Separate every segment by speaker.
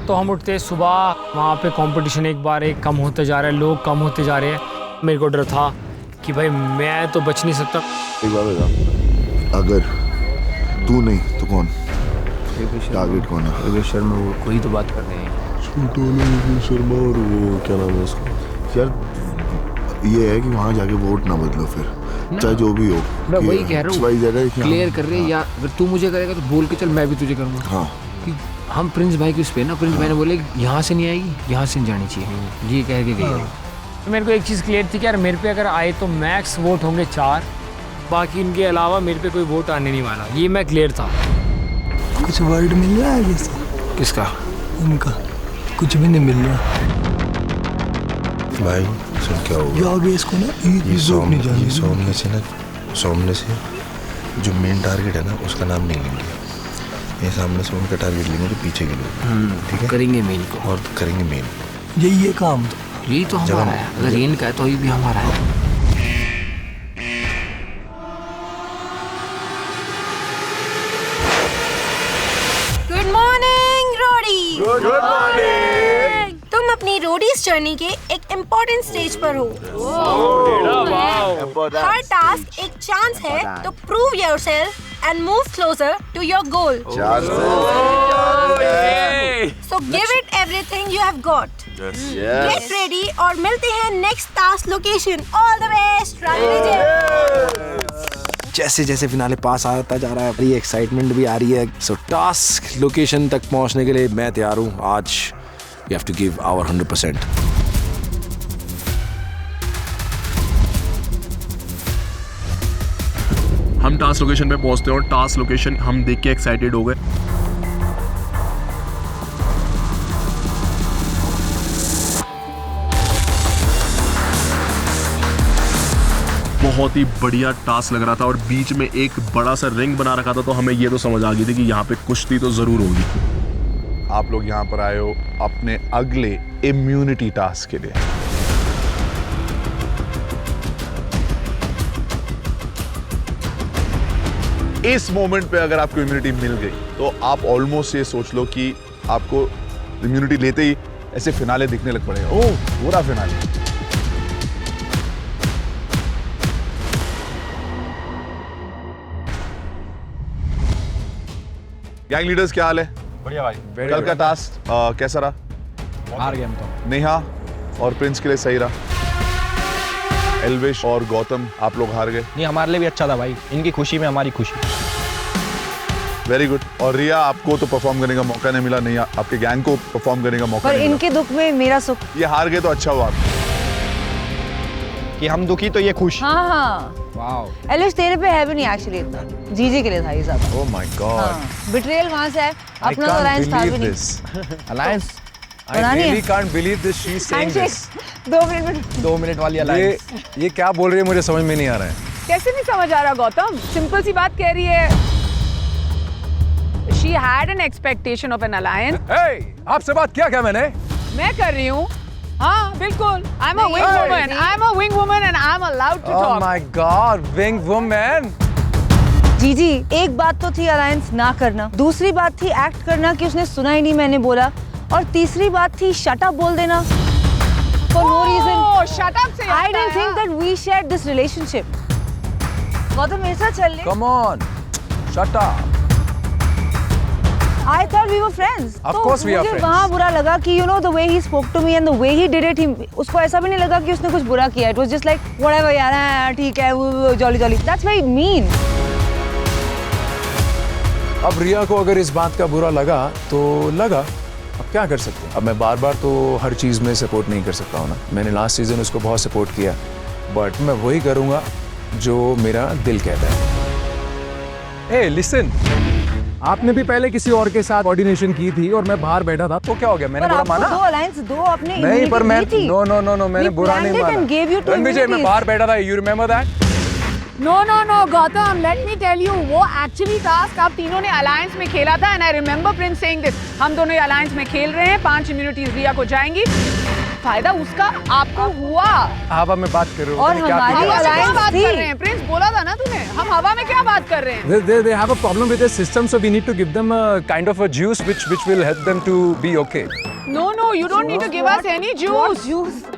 Speaker 1: तो हम उठते सुबह, वहाँ पे कंपटीशन एक बार एक कम होते जा रहा है, लोग कम होते जा रहे हैं। मेरे को डर था कि भाई मैं तो बच नहीं सकता।
Speaker 2: एक बात बता, अगर तू नहीं तो कौन? टारगेट कौन है?
Speaker 3: योगेश शर्मा, वो कोई तो बात कर रहे हैं।
Speaker 2: योगेश शर्मा और वो क्या नाम है उसका? यार ये है कि वहाँ जाके वोट ना बदलो फिर, चाहे जो भी हो।
Speaker 3: मैं वही कह रहा हूँ, क्लियर कर रहे हैं। या अगर तू मुझे करेगा तो बोल के चल, मैं भी तुझे करूँगा।
Speaker 2: हाँ,
Speaker 3: कि हम प्रिंस भाई की उस पे ना, प्रिंस भाई ने बोले यहाँ से नहीं आएगी, यहाँ से नहीं जानी चाहिए, ये कह के गई।
Speaker 1: तो मेरे को एक चीज़ क्लियर थी कि यार मेरे पे अगर आए तो मैक्स वोट होंगे 4, बाकी इनके अलावा मेरे पे कोई वोट आने नहीं वाला, ये मैं क्लियर था।
Speaker 4: कुछ वर्ड मिल रहा है जैसे?
Speaker 3: किसका?
Speaker 4: इनका कुछ भी नहीं मिल रहा
Speaker 2: भाई सुन क्या होगा?
Speaker 4: आगे इसको ना ये
Speaker 2: सामने से जो मेन टारगेट है ना उसका नाम नहीं लेंगे, ये सामने से उनका टारगेट लेंगे, तो पीछे के लोग ठीक है
Speaker 3: करेंगे मेन को,
Speaker 2: और करेंगे मेन।
Speaker 4: यही है काम,
Speaker 3: यही तो हमारा है। अगर इनका है तो ये भी हमारा है।
Speaker 5: Good morning roadie.
Speaker 2: Good morning.
Speaker 5: तुम अपनी रोडीज जर्नी के एक इम्पोर्टेंट स्टेज पर हो। हर टास्क एक चांस है तो prove yourself and move closer to your goal. So give it everything you have got. Get ready और मिलते हैं next task location. All the best,
Speaker 6: जैसे जैसे फिनाले पास आता जा रहा है, बड़ी एक्साइटमेंट भी आ रही है। सो टास्क लोकेशन तक पहुंचने के लिए मैं तैयार हूं। आज we have to give our 100%.
Speaker 7: हम टास्क लोकेशन पे पहुंचते हैं और टास्क लोकेशन हम देख के एक्साइटेड हो गए। बहुत ही बढ़िया टास्क लग रहा था और बीच में एक बड़ा सा रिंग बना रखा था, तो हमें ये तो समझ आ गई थी कि यहाँ पे कुश्ती तो जरूर होगी।
Speaker 8: आप लोग यहाँ पर आए हो अपने अगले इम्यूनिटी टास्क के लिए। इस मोमेंट पे अगर आपको इम्यूनिटी मिल गई तो आप ऑलमोस्ट ये सोच लो कि आपको इम्यूनिटी लेते ही ऐसे फिनाले दिखने लग पड़ेगा। ओह, पूरा फिनाले। गैंग लीडर्स क्या हाल है?
Speaker 9: बढ़िया भाई।
Speaker 8: कल का टास्क कैसा रहा?
Speaker 9: हार गया हम तो।
Speaker 8: नेहा और प्रिंस के लिए सही रहा। एल्विश और गौतम आप लोग हार गए।
Speaker 9: नहीं, हमारे लिए भी अच्छा था भाई, इनकी खुशी में हमारी खुशी।
Speaker 8: Very good. और रिया, आपको तो परफॉर्म करने का मौका नहीं मिला, नहीं आपके गैंग को परफॉर्म करने का मौका नहीं मिला।
Speaker 5: इनके दुख में मेरा सुख।
Speaker 8: ये हार गए तो अच्छा हुआ
Speaker 9: कि हम दुखी तो ये खुश।
Speaker 5: हाँ।
Speaker 9: वाह।
Speaker 5: एलिश तेरे पे है भी नहीं एक्चुअली इतना, जीजी के लिए था ये सब।
Speaker 8: Oh my God.
Speaker 5: बिट्रेयल वहां से है, अपना तो अलायंस था भी नहीं।
Speaker 9: Alliance.
Speaker 5: I really
Speaker 9: can't believe this she's saying this.
Speaker 5: 2
Speaker 9: minute वाली अलायंस।
Speaker 10: ये क्या बोल रही है, मुझे समझ में नहीं आ रहा है।
Speaker 11: कैसे नहीं समझ आ रहा गौतम? सिंपल सी बात कह रही है। She had an expectation of an alliance.
Speaker 10: Hey, आपसे बात किया क्या मैंने?
Speaker 11: मैं कर रही हूँ। हाँ बिल्कुल। I'm a wing woman. I'm a wing woman and I'm allowed to talk.
Speaker 10: Oh my God, wing woman.
Speaker 5: जीजी, एक बात तो थी अलायंस ना करना, दूसरी बात थी एक्ट करना कि उसने सुना ही नहीं मैंने बोला, और तीसरी बात थी शट अप बोल देना for no reason.
Speaker 11: Shut up से
Speaker 5: I didn't think that we shared this relationship. Gautam मेरे साथ चल ले।
Speaker 10: Come on, shut up.
Speaker 5: I thought we were friends.
Speaker 10: Of course we are friends.
Speaker 5: मुझे वहाँ बुरा लगा कि you know the way he spoke to me and the way he did it, उसको ऐसा भी नहीं लगा कि उसने कुछ बुरा किया. It was just like whatever यार, ठीक है, jolly jolly. That's very mean.
Speaker 10: अब रिया को अगर इस बात का बुरा लगा तो लगा, अब क्या कर सकते हैं। अब मैं बार बार तो हर चीज़ में सपोर्ट नहीं कर सकता हूँ ना। मैंने लास्ट सीजन उसको बहुत सपोर्ट किया, बट मैं वही करूँगा जो मेरा दिल कहता है। ए लिसन, आपने भी पहले किसी और के साथ कोऑर्डिनेशन की थी और मैं बाहर बैठा था, तो क्या हो गया? मैंने बुरा माना?
Speaker 5: दो अलायंस, दो अपने
Speaker 10: नहीं, पर मैं नो मैंने बुरा नहीं माना। रणविजय, मैं बाहर बैठा था, you remember that?
Speaker 11: No, Gautam, let me tell you, वो actually टास्क आप तीनों ने अलायंस में खेला था, and I remember Prince saying this. हम दोनों अलायंस में खेल रहे हैं, 5 इम्यूनिटीज रिया को जाएंगी, फायदा उसका आपको हुआ।
Speaker 10: हवा में बात कर रहे हो,
Speaker 5: और
Speaker 10: तुमने क्या
Speaker 5: हमारी
Speaker 10: किया?
Speaker 11: हवा में क्या
Speaker 5: alliance
Speaker 11: बात
Speaker 5: थी।
Speaker 11: कर रहे हैं प्रिंस? बोला था ना तूने, हम हवा में क्या बात कर रहे हैं?
Speaker 10: They have a problem with the system, so we need to give them a kind of a juice which will help them to be okay.
Speaker 11: No, you don't need to give us any juice.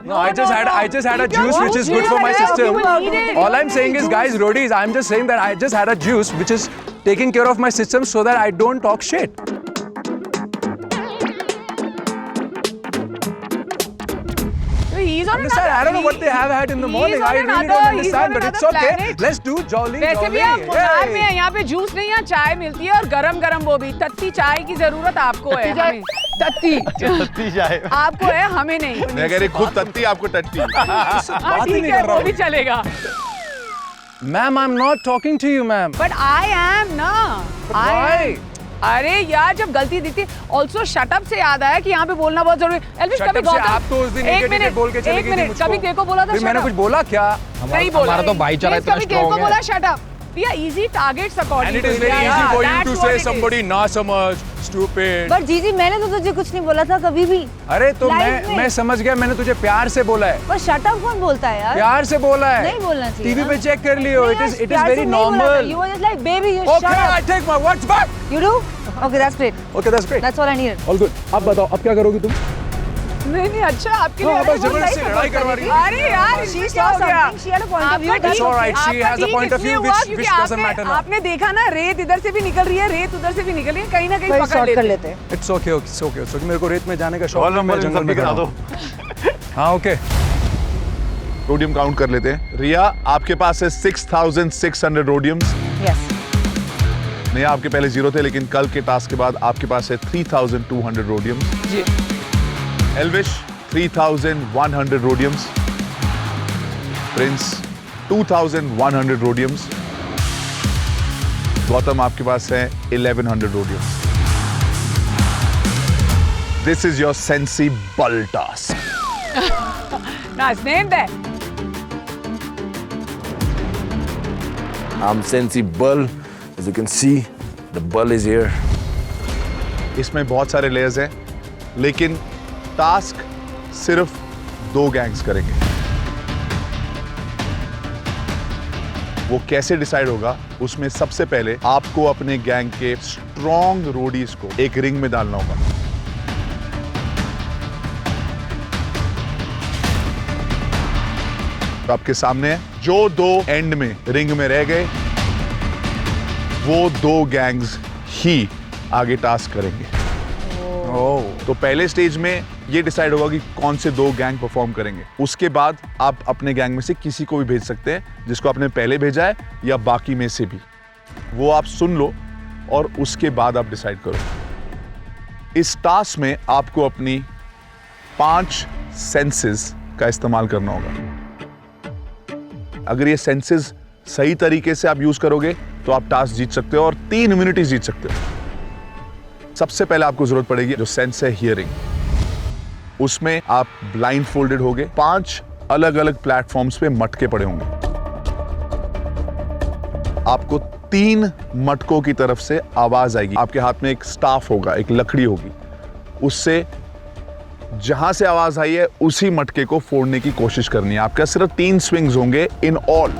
Speaker 10: No, I just had a
Speaker 11: Keep your
Speaker 10: juice which is good for my
Speaker 11: juice
Speaker 10: system.
Speaker 11: here. You will need it.
Speaker 10: All I'm saying is, guys, roadies, I'm just saying that I just had a juice which is taking care of my system so that I don't talk shit.
Speaker 11: He's on
Speaker 10: Understand?
Speaker 11: another-
Speaker 10: I don't know what they have had in the
Speaker 11: he's
Speaker 10: morning.
Speaker 11: on
Speaker 10: I really
Speaker 11: another-
Speaker 10: don't
Speaker 11: he's
Speaker 10: understand,
Speaker 11: on
Speaker 10: but it's
Speaker 11: another
Speaker 10: okay.
Speaker 11: planet.
Speaker 10: Let's do jolly,
Speaker 11: वैसे भी
Speaker 10: jolly.
Speaker 11: आप मुनार में
Speaker 10: Hey.
Speaker 11: हैं, यहाँ पे juice नहीं, यहाँ चाय मिलती है और गरम गरम वो भी। तत्ती चाय की जरूरत आपको है, हमें। तत्ती
Speaker 9: तत्ती चाय।
Speaker 11: आपको है, हमें नहीं।
Speaker 8: मैं कह रही खुद तत्ती आपको टट्टी।
Speaker 11: हाँ,
Speaker 10: ही
Speaker 11: ठीक
Speaker 10: नहीं
Speaker 11: है,
Speaker 10: कर रहा
Speaker 11: वो
Speaker 10: हूँ।
Speaker 11: भी चलेगा।
Speaker 10: Ma'am, I'm not talking to you, ma'am.
Speaker 11: But I am ना।
Speaker 10: Why?
Speaker 11: अरे यार, जब गलती दिखती, also shut up से याद आया कि यहाँ पे बोलना बहुत जरूरी है। एल्विश,
Speaker 10: Shut
Speaker 11: कभी
Speaker 10: up से
Speaker 11: गौतम,
Speaker 10: आप तो उस दिन
Speaker 11: एक
Speaker 10: negative
Speaker 11: मिनट,
Speaker 10: बोल के चले
Speaker 11: एक
Speaker 10: गई थी
Speaker 11: मिनट,
Speaker 10: मुझको।
Speaker 11: कभी तेरे को बोला था
Speaker 10: फिर
Speaker 11: shut
Speaker 10: मैंने
Speaker 11: up?
Speaker 10: कुछ बोला क्या?
Speaker 11: नहीं बोला।
Speaker 9: हमारा तो भाईचारा
Speaker 11: Please,
Speaker 9: इतना
Speaker 11: कभी तेरे
Speaker 9: strong
Speaker 11: को
Speaker 9: है।
Speaker 11: बोला shut up? We are easy targets according
Speaker 10: And it
Speaker 11: to
Speaker 10: is
Speaker 11: him.
Speaker 10: very
Speaker 11: Yeah,
Speaker 10: easy for you
Speaker 11: that's
Speaker 10: to
Speaker 11: what
Speaker 10: say
Speaker 11: it is.
Speaker 10: somebody not so much, stupid.
Speaker 5: पर जीजी मैंने तो तुझे कुछ नहीं बोला था कभी भी।
Speaker 10: अरे तो
Speaker 5: Life में।
Speaker 10: मैं समझ गया, मैंने तुझे प्यार से बोला है।
Speaker 5: पर शट अप कौन बोलता है यार?
Speaker 10: प्यार से बोला है।
Speaker 5: नहीं बोलना चाहिए
Speaker 10: टीवी
Speaker 5: ना।
Speaker 10: पे चेक कर लियो।
Speaker 5: नहीं
Speaker 10: It
Speaker 5: यार,
Speaker 10: is
Speaker 5: प्यार से
Speaker 10: very
Speaker 5: नहीं बोला था।
Speaker 10: normal.
Speaker 5: You were just like baby, you
Speaker 10: Okay,
Speaker 5: shut
Speaker 10: I
Speaker 5: up.
Speaker 10: take my words back.
Speaker 5: You do? Okay, that's great.
Speaker 10: Okay, that's great.
Speaker 5: That's all I needed.
Speaker 10: All good. अब बताओ, अब क्या करोगी तुम?
Speaker 11: नहीं, अच्छा, आपके लिए
Speaker 10: हाँ,
Speaker 11: अरे
Speaker 10: बस
Speaker 11: वो
Speaker 10: जबरदस्ती
Speaker 11: नहीं
Speaker 10: लड़ाई
Speaker 11: support
Speaker 10: करवा
Speaker 11: कर
Speaker 10: रही
Speaker 11: रही। अरे यार,
Speaker 5: She
Speaker 11: इसमें
Speaker 5: saw
Speaker 11: क्या हो गया?
Speaker 5: something, she had a point of view.
Speaker 11: आपका
Speaker 5: That's
Speaker 11: ठीक-
Speaker 10: all right. She
Speaker 11: आपका
Speaker 10: has a
Speaker 11: ठीक
Speaker 10: point of
Speaker 11: इसलिए
Speaker 10: view
Speaker 11: हुआ
Speaker 10: which
Speaker 11: क्योंकि
Speaker 10: doesn't
Speaker 11: आपने-
Speaker 10: matter now.
Speaker 11: आपने देखा ना, रेत इधर से भी निकल रही है, रेत उधर से भी निकल रही है, कहीं ना कहीं
Speaker 5: वही
Speaker 11: पकड़
Speaker 5: sort कर
Speaker 11: लेते।
Speaker 5: लेते हैं।
Speaker 10: It's okay, it's okay, it's okay. मेरे को रेत में जाने का शौक
Speaker 9: रोल
Speaker 10: है, मैं
Speaker 9: नंबर
Speaker 10: जंगल में
Speaker 9: गिरा
Speaker 10: खड़ा
Speaker 9: दो।
Speaker 10: हूँ। हाँ, okay.
Speaker 8: रोडियम काउंट कर लेते हैं। रिया, आपके पास है 6,600 रोडियम्स।
Speaker 5: Yes.
Speaker 8: नहीं, आपके पहले 0 थे, लेकिन कल के टास्क के बाद आपके पास है 3,200 रोडियम्स।
Speaker 11: जी।
Speaker 8: एल्विश 3,100 रोडियम्स। प्रिंस 2,100 रोडियम्स। गौतम, आपके पास है 1,100 रोडियम्स। दिस इज योर सेंसी बल task.
Speaker 11: Nice, named that.
Speaker 6: I'm sensible. As you can see, the ball is here.
Speaker 8: इसमें बहुत सारे लेयर्स हैं, लेकिन टास्क सिर्फ 2 गैंग्स करेंगे। वो कैसे डिसाइड होगा? उसमें सबसे पहले आपको अपने गैंग के स्ट्रॉन्ग रोडीज को एक रिंग में डालना होगा। तो आपके सामने है, जो 2 एंड में रिंग में रह गए, वो 2 गैंग्स ही आगे टास्क करेंगे। तो पहले स्टेज में ये डिसाइड होगा कि कौन से 2 गैंग परफॉर्म करेंगे। उसके बाद आप अपने गैंग में से किसी को भी भेज सकते हैं, जिसको आपने पहले भेजा है या बाकी में से भी। वो आप सुन लो और उसके बाद आप डिसाइड करो। इस टास्क में आपको अपनी 5 सेंसेस का इस्तेमाल करना होगा। अगर ये सेंसेस सही तरीके से आप यूज करोगे तो आप टास्क जीत सकते हो और 3 इम्यूनिटी जीत सकते हो। सबसे पहले आपको जरूरत पड़ेगी जो सेंस है हियरिंग। उसमें आप ब्लाइंड फोल्डेड होगे, 5 अलग अलग प्लेटफॉर्म्स पे मटके पड़े होंगे। आपको 3 मटकों की तरफ से आवाज आएगी। आपके हाथ में एक स्टाफ होगा, एक लकड़ी होगी। उससे जहां से आवाज आई है उसी मटके को फोड़ने की कोशिश करनी है। आपका सिर्फ 3 स्विंग्स होंगे इन ऑल।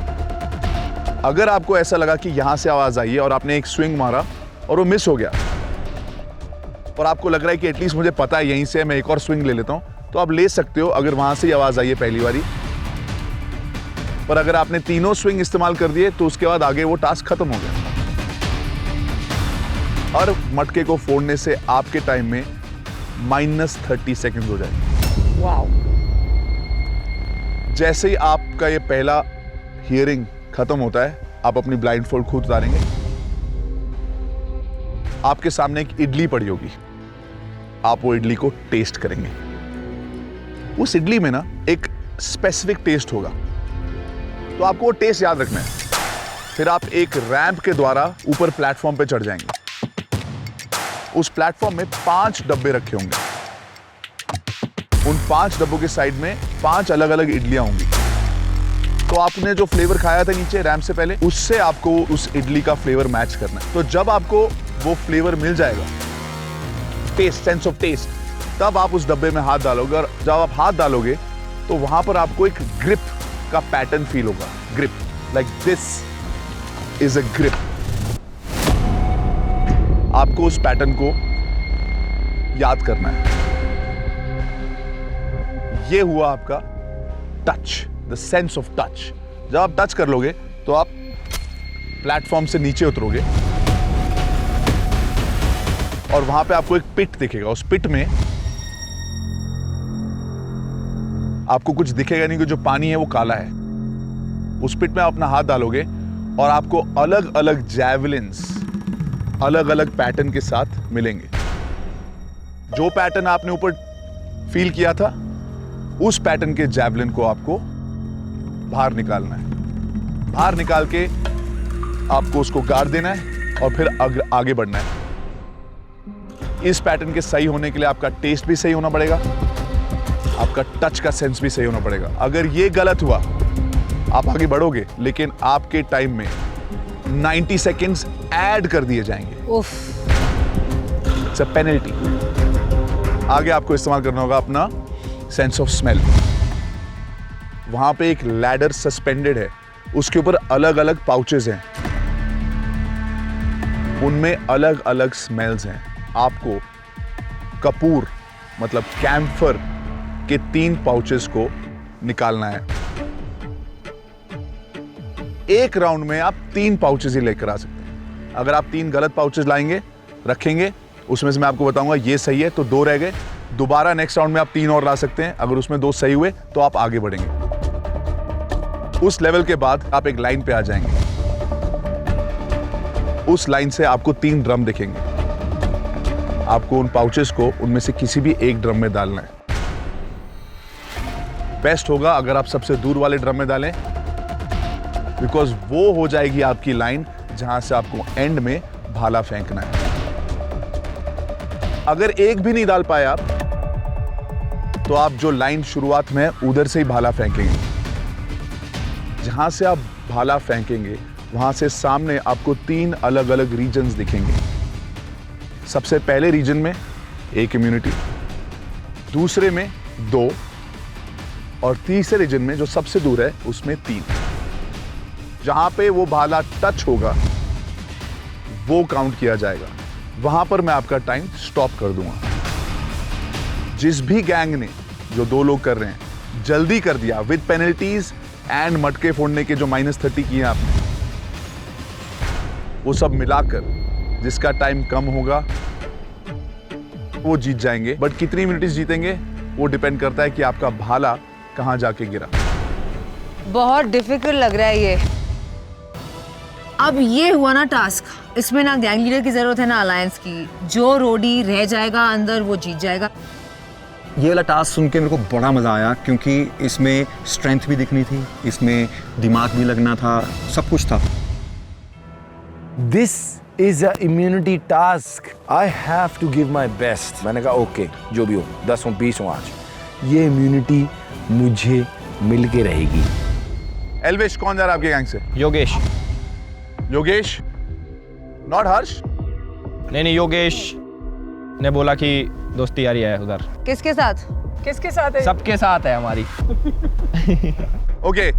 Speaker 8: अगर आपको ऐसा लगा कि यहां से आवाज आई है और आपने एक स्विंग मारा और वो मिस हो गया, और आपको लग रहा है कि एटलीस्ट मुझे पता है यहीं से मैं एक और स्विंग ले लेता हूं, तो आप ले सकते हो अगर वहां से आवाज आई है पहली बारी। पर अगर आपने तीनों स्विंग इस्तेमाल कर दिए तो उसके बाद आगे वो टास्क खत्म हो गया। और मटके को फोड़ने से आपके टाइम में -30 सेकंड हो जाएगा।
Speaker 11: वाओ।
Speaker 8: जैसे ही आपका ये पहला हियरिंग खत्म होता है, आप अपनी ब्लाइंड फोल्ड खुद उतारेंगे। आपके सामने एक इडली पड़ी होगी, आप वो इडली को टेस्ट करेंगे। उस इडली में ना एक स्पेसिफिक टेस्ट होगा, तो आपको वो टेस्ट याद रखना है। फिर आप एक रैंप के द्वारा ऊपर प्लेटफॉर्म पे चढ़ जाएंगे। उस प्लेटफॉर्म में 5 डब्बे रखे होंगे। उन 5 डब्बों के साइड में 5 अलग अलग इडलियां होंगी। तो आपने जो फ्लेवर खाया था नीचे रैंप से पहले, उससे आपको उस इडली का फ्लेवर मैच करना है। तो जब आपको वो फ्लेवर मिल जाएगा, टेस्ट, सेंस ऑफ टेस्ट, तब आप उस डब्बे में हाथ डालोगे, और जब आप हाथ डालोगे तो वहां पर आपको एक ग्रिप का पैटर्न फील होगा। Grip, like this is a grip. आपको उस पैटर्न को याद करना है। ये हुआ आपका touch, the sense of touch. जब आप टच कर लोगे तो आप प्लेटफॉर्म से नीचे उतरोगे और वहां पे आपको एक पिट दिखेगा। उस पिट में आपको कुछ दिखेगा नहीं, कि जो पानी है वो काला है। उस पिट में आप अपना हाथ डालोगे और आपको अलग अलग जैवलिन्स अलग अलग पैटर्न के साथ मिलेंगे। जो पैटर्न आपने ऊपर फील किया था, उस पैटर्न के जैवलिन को आपको बाहर निकालना है। बाहर निकाल के आपको उसको गाड़ देना है और फिर आगे बढ़ना है। इस पैटर्न के सही होने के लिए आपका टेस्ट भी सही होना पड़ेगा, आपका टच का सेंस भी सही होना पड़ेगा। अगर ये गलत हुआ, आप आगे बढ़ोगे लेकिन आपके टाइम में 90 सेकेंड्स ऐड कर दिए जाएंगे। It's a penalty. आगे आपको इस्तेमाल करना होगा अपना सेंस ऑफ स्मेल। वहां पे एक लैडर सस्पेंडेड है, उसके ऊपर अलग अलग पाउचेस हैं, उनमें अलग अलग स्मेल्स हैं। आपको कपूर मतलब कैम्फर के 3 पाउचेस को निकालना है। एक राउंड में आप 3 पाउचेस ही लेकर आ सकते हैं। अगर आप 3 गलत पाउचेस लाएंगे, रखेंगे, उसमें से मैं आपको बताऊंगा ये सही है तो 2 रह गए। दोबारा नेक्स्ट राउंड में आप 3 और ला सकते हैं। अगर उसमें 2 सही हुए तो आप आगे बढ़ेंगे। उस लेवल के बाद आप एक लाइन पे आ जाएंगे। उस लाइन से आपको 3 ड्रम दिखेंगे। आपको उन पाउचेस को उनमें से किसी भी एक ड्रम में डालना है। बेस्ट होगा अगर आप सबसे दूर वाले ड्रम में डालें, बिकॉज वो हो जाएगी आपकी लाइन जहां से आपको एंड में भाला फेंकना है। अगर एक भी नहीं डाल पाए आप, तो आप जो लाइन शुरुआत में है उधर से ही भाला फेंकेंगे। जहां से आप भाला फेंकेंगे वहां से सामने आपको 3 अलग अलग रीजन्स दिखेंगे। सबसे पहले रीजन में 1 इम्यूनिटी, दूसरे में 2 और तीसरे रीजन में जो सबसे दूर है उसमें 3। जहां पे वो भाला टच होगा वो काउंट किया जाएगा। वहां पर मैं आपका टाइम स्टॉप कर दूंगा। जिस भी गैंग ने, जो 2 लोग कर रहे हैं, जल्दी कर दिया विद पेनल्टीज एंड मटके फोड़ने के जो -30 किए आपने, वो सब मिलाकर जिसका टाइम कम होगा वो जीत जाएंगे। बट कितनी मिनट्स जीतेंगे वो डिपेंड करता है कि आपका भाला कहां जाके गिरा।
Speaker 5: बहुत डिफिकल्ट लग रहा है ये। अब ये हुआ ना टास्क, इसमें ना गैंग लीडर की जरूरत है ना अलायंस की। जो रोडी रह जाएगा अंदर वो जीत जाएगा।
Speaker 9: ये वाला टास्क सुन के मेरे को बड़ा मज़ा आया, क्योंकि इसमें स्ट्रेंथ भी दिखनी थी, इसमें दिमाग भी लगना था, सब कुछ था।
Speaker 6: This is a immunity task. I have to give my best. मैंने कहा ओके, जो भी हो, 10 हो 20 हो, आज ये इम्यूनिटी मुझे मिल के रहेगी।
Speaker 8: एल्विश, कौन जा रहा है आपके गैंग से?
Speaker 9: योगेश।
Speaker 8: योगेश, नॉट हर्ष?
Speaker 9: नहीं, योगेश ने बोला कि दोस्ती यारी है उधर।
Speaker 5: किसके साथ?
Speaker 11: किसके साथ है?
Speaker 9: सबके साथ है हमारी।
Speaker 8: ओके।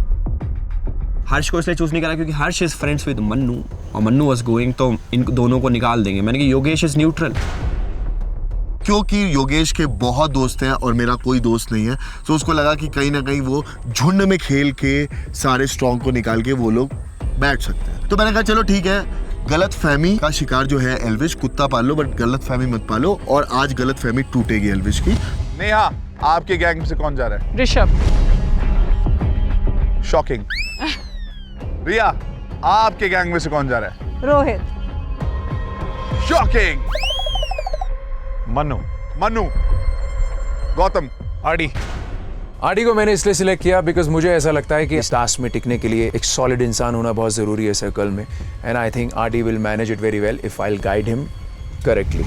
Speaker 12: हर्ष को इसलिए चूज नहीं करा क्योंकि हर्ष इज फ्रेंड्स विद मन्नू और मन्नू वाज गोइंग, तो इन दोनों को निकाल देंगे। मैंने कहा योगेश इज न्यूट्रल,
Speaker 2: क्योंकि योगेश के बहुत दोस्त हैं और मेरा कोई दोस्त नहीं है, तो उसको लगा कि कहीं ना कहीं वो झुंड में खेल के सारे स्ट्रॉन्ग को निकाल के वो लोग बैठ सकते हैं। तो मैंने कहा चलो ठीक है, गलत फहमी का शिकार जो है एल्विश, कुत्ता पाल लो बट गलत फहमी मत पालो, और आज गलत फहमी टूटेगी एल्विश की।
Speaker 8: नेहा, आपके गैंग से कौन जा रहा है?
Speaker 11: ऋषभ।
Speaker 8: शॉकिंग। रिया, आपके गैंग में से कौन जा रहा है?
Speaker 5: रोहित।
Speaker 8: शॉकिंग।
Speaker 10: मन्नू।
Speaker 8: मन्नू। गौतम।
Speaker 10: आरडी को मैंने इसलिए सिलेक्ट किया बिकॉज मुझे ऐसा लगता है कि इस टास्क में टिकने के लिए एक सॉलिड इंसान होना बहुत ज़रूरी है सर्कल में, and I think RD will manage it very well if I guide him correctly.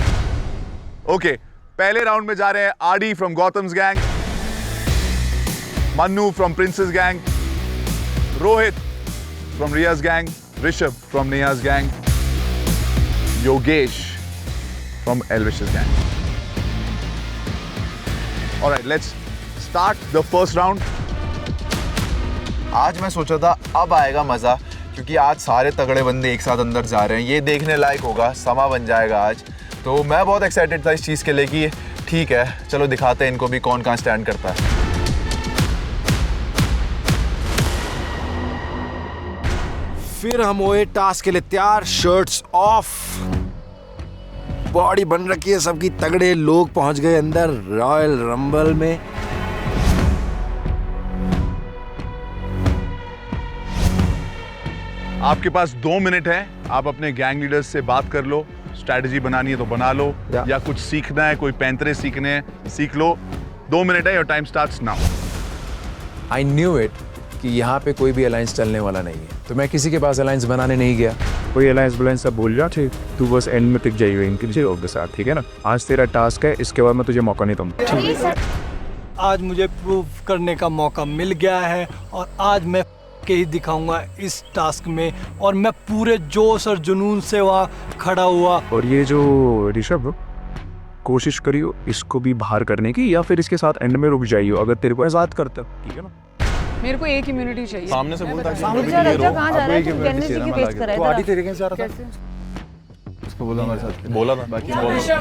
Speaker 8: Okay, पहले राउंड में जा रहे हैं RD from Gautam's gang, Mannu from Prince's gang, Rohit from Riya's gang, Rishabh from Neha's gang, Yogesh from Elvish's gang. Alright, let's start the first round.
Speaker 6: आज मैं सोचा था अब आएगा मजा, क्योंकि आज सारे तगड़े बंदे एक साथ अंदर जा रहे हैं, ये देखने लायक होगा, समा बन जाएगा आज। तो मैं बहुत एक्साइटेड था इस चीज़ के लिए कि ठीक है चलो दिखाते हैं इनको भी कौन कहाँ स्टैंड करता है। फिर हम हुए टास्क के लिए तैयार, शर्ट्स ऑफ, बॉडी बन रखी है सबकी तगड़े, लोग पहुंच गए अंदर रॉयल रंबल में।
Speaker 8: आपके पास 2 मिनट है, आप अपने गैंग लीडर्स से बात कर लो, स्ट्रैटेजी बनानी है तो बना लो, या कुछ सीखना है, कोई पैंतरे सीखने हैं सीख लो। 2 मिनट है, your time starts now.
Speaker 10: I knew it कि यहाँ पे कोई भी अलायंस चलने वाला नहीं है, तो मैं किसी के पास अलायंस बनाने नहीं गया।
Speaker 13: कोई अलायंस बुलायंस सब भूल जा, ठीक, तू बस एंड में टिक जाइए इनके के साथ, ठीक है ना। आज तेरा टास्क है, इसके बाद मैं तुझे मौका नहीं दूंगा।
Speaker 4: आज मुझे प्रूव करने का मौका मिल गया है और आज मैं के ही दिखाऊंगा इस टास्क में, और मैं पूरे जोश और जुनून से वहाँ खड़ा हुआ।
Speaker 13: और ये जो ऋषभ, कोशिश करियो इसको भी बाहर करने की, या फिर इसके साथ एंड में रुक जाइयो अगर तेरे को आजाद करता, ठीक है ना।
Speaker 11: मेरे को एक इम्यूनिटी चाहिए।
Speaker 8: सामने से बोलता है
Speaker 5: कहाँ जा रहा है? तू गन्ने जी की फेस कर रहा है।
Speaker 8: तेरे कैसे आ रहा था? उसको बोला हमारे साथ, बोला था बाकी गौतम से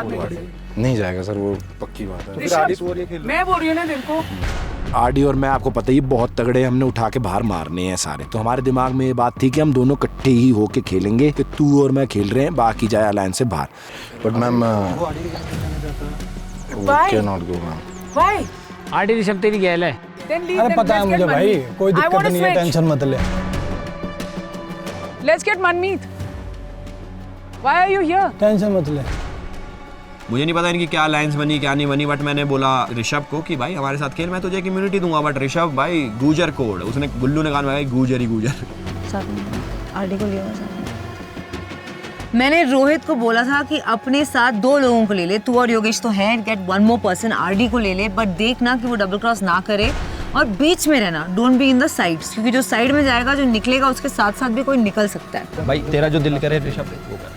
Speaker 8: बोला
Speaker 6: नहीं जाएगा सर, वो पक्की बात है।
Speaker 11: मैं बोल रही हूँ ना तेरे को,
Speaker 6: आरडी और मैं आपको पता ही बहुत तगड़े, हमने उठा के बाहर मारने हैं सारे, तो हमारे दिमाग में ये बात थी कि हम दोनों इकट्ठे ही होके खेलेंगे, कि तू और मैं खेल रहे हैं, बाकी जाए अलायंस से बाहर। But ma'am can not go ma'am.
Speaker 11: Why?
Speaker 1: RD Rishabh तेरी गैल है।
Speaker 4: अरे पता है मुझे भाई, कोई दिक्कत नहीं है, टेंशन मत ले।
Speaker 11: Let's get Manmeet. Why are you here?
Speaker 4: Tension मत ले।
Speaker 12: मुझे नहीं पता इनकी क्या अलायंस बनी क्या नहीं बनी, बट मैंने बोला ऋषभ को कि भाई हमारे साथ खेल, मैं तुझे एक इम्यूनिटी दूंगा, बट ऋषभ भाई गुजर कोड, उसने गुल्लू ने कहा भाई गुजर ही गुजर।
Speaker 5: आरडी को लिया मैंने रोहित को बोला था कि अपने साथ 2 लोगों को ले ले, तू और योगेश तो है, गेट 1 more person, आरडी को ले ले, बट देखना कि वो डबल क्रॉस ना करे और बीच में रहना, don't be in the sides, क्योंकि जो साइड में जाएगा जो निकलेगा उसके साथ साथ भी कोई निकल सकता है।
Speaker 12: भाई तेरा जो दिल करे ऋषभ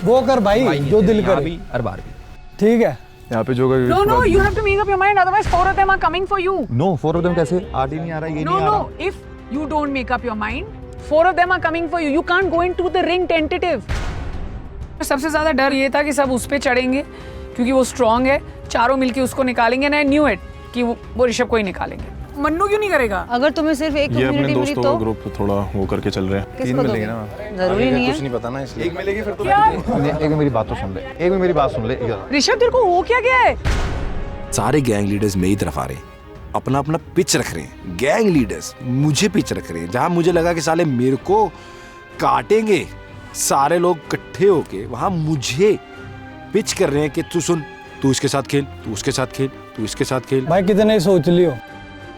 Speaker 4: वो कर भाई, जो दिल करे,
Speaker 12: हर बार भी
Speaker 4: ठीक है।
Speaker 13: यहाँ पे जो
Speaker 11: No, no, you have to make up your mind, otherwise 4 of them are coming for you.
Speaker 8: No 4 of them कैसे? आरडी नहीं आ रहा, ये
Speaker 11: No,
Speaker 8: नहीं आ
Speaker 11: no,
Speaker 8: रहा।
Speaker 11: if you don't make up your mind, 4 of them are coming for you. You can't go into the ring tentative. सबसे ज्यादा डर ये था कि सब उस पे चढ़ेंगे क्योंकि वो स्ट्रांग है, चारों मिलके उसको निकालेंगे, ना न्यू इट कि वो ऋषभ को ही निकालेंगे। मन्नू क्यों नहीं करेगा?
Speaker 5: अगर तुम्हें सिर्फ एक
Speaker 7: ये अपने
Speaker 5: कम्युनिटी मिली
Speaker 7: दोस्तों
Speaker 5: तो
Speaker 7: का ग्रुप थोड़ा वो करके चल रहे हैं।
Speaker 5: 3 मिलेंगे ना, जरूरी नहीं है।
Speaker 6: कुछ नहीं पता ना, इसलिए
Speaker 8: एक मिलेगी फिर तो।
Speaker 9: एक मेरी बात तो सुन ले, एक मेरी बात सुन ले।
Speaker 11: ऋषभ तेरे को हो क्या गया है?
Speaker 6: सारे गैंग लीडर्स मेरी तरफ आ रहे हैं, अपना अपना पिच रख रहे हैं। गैंग लीडर्स मुझे पिच रख रहे हैं, जहां मुझे लगा कि साले मेरे को काटेंगे, सारे लोग इकट्ठे होके वहां मुझे पिच कर रहे हैं कि तू सुन, तू इसके साथ खेल, तू उसके साथ खेल, तू इसके साथ खेल।
Speaker 4: भाई कितने सोच लियो?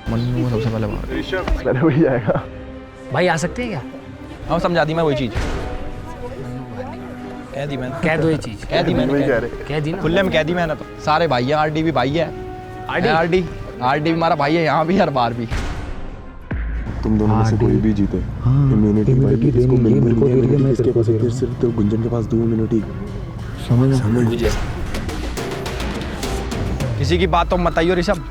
Speaker 12: मन्नू सबसे पहले मार
Speaker 8: ऋषभ पहले वही जाएगा।
Speaker 1: भाई आ सकते हैं क्या?
Speaker 12: हाँ समझा दी मैं वही चीज, कह दी मैंने,
Speaker 1: कह दो ये चीज,
Speaker 12: कह दी मैंने,
Speaker 1: कह दी ना,
Speaker 12: खुले में कह दी मैंने। तो सारे भाई है, आरडी भी भाई है, आरडी भी हमारा भाई है, यहाँ भी हर बार भी।
Speaker 13: तुम दोनों में से कोई भी जीते इम्यूनिटी भाई इसको मिल इसके पास सिर्फ तो गुंजन के पास 2 इम्यूनिटी। समझ
Speaker 12: किसी की बात तो मत आइयो ऋषभ,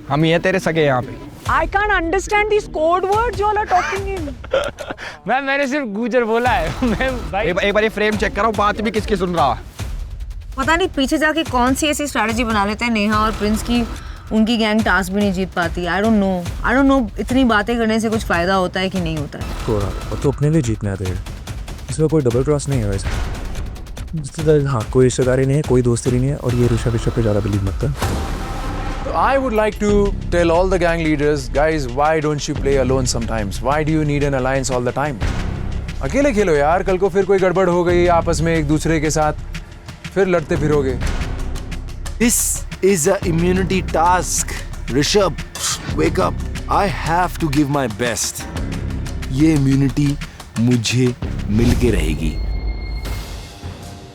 Speaker 12: हम ही हैं तेरे सगे यहाँ पे।
Speaker 11: I can't understand these code words you all are talking in.
Speaker 1: मैंने सिर्फ गुजर बोला है। मैं भाई
Speaker 12: एक बार ये फ्रेम चेक करो, बात भी किसकी सुन रहा है।
Speaker 5: पता नहीं पीछे जाके कौन सी ऐसी स्ट्रैटेजी बना लेते हैं नेहा और प्रिंस की, उनकी गैंग टास्क भी नहीं जीत पाती। आई डोंट नो इतनी बातें करने से कुछ फायदा होता है कि नहीं होता है।
Speaker 13: और तो अपने लिए जीतना है, इसमें कोई डबल क्रॉस नहीं है वैसे। हाँ कोई रिश्तेदारी नहीं है, कोई दोस्ती नहीं है, और ये ऋषभ पे ज़्यादा बिलीव मत कर।
Speaker 10: I would like to tell all the gang leaders, guys, why don't you play alone sometimes? Why do you need an alliance all the time? अकेले खेलो यार, कल को फिर कोई गड़बड़ हो गई आपस में एक दूसरे के साथ, फिर लड़ते फिरोगे।
Speaker 6: This is a immunity task. Rishabh, wake up. I have to give my best. ये immunity मुझे मिल के रहेगी।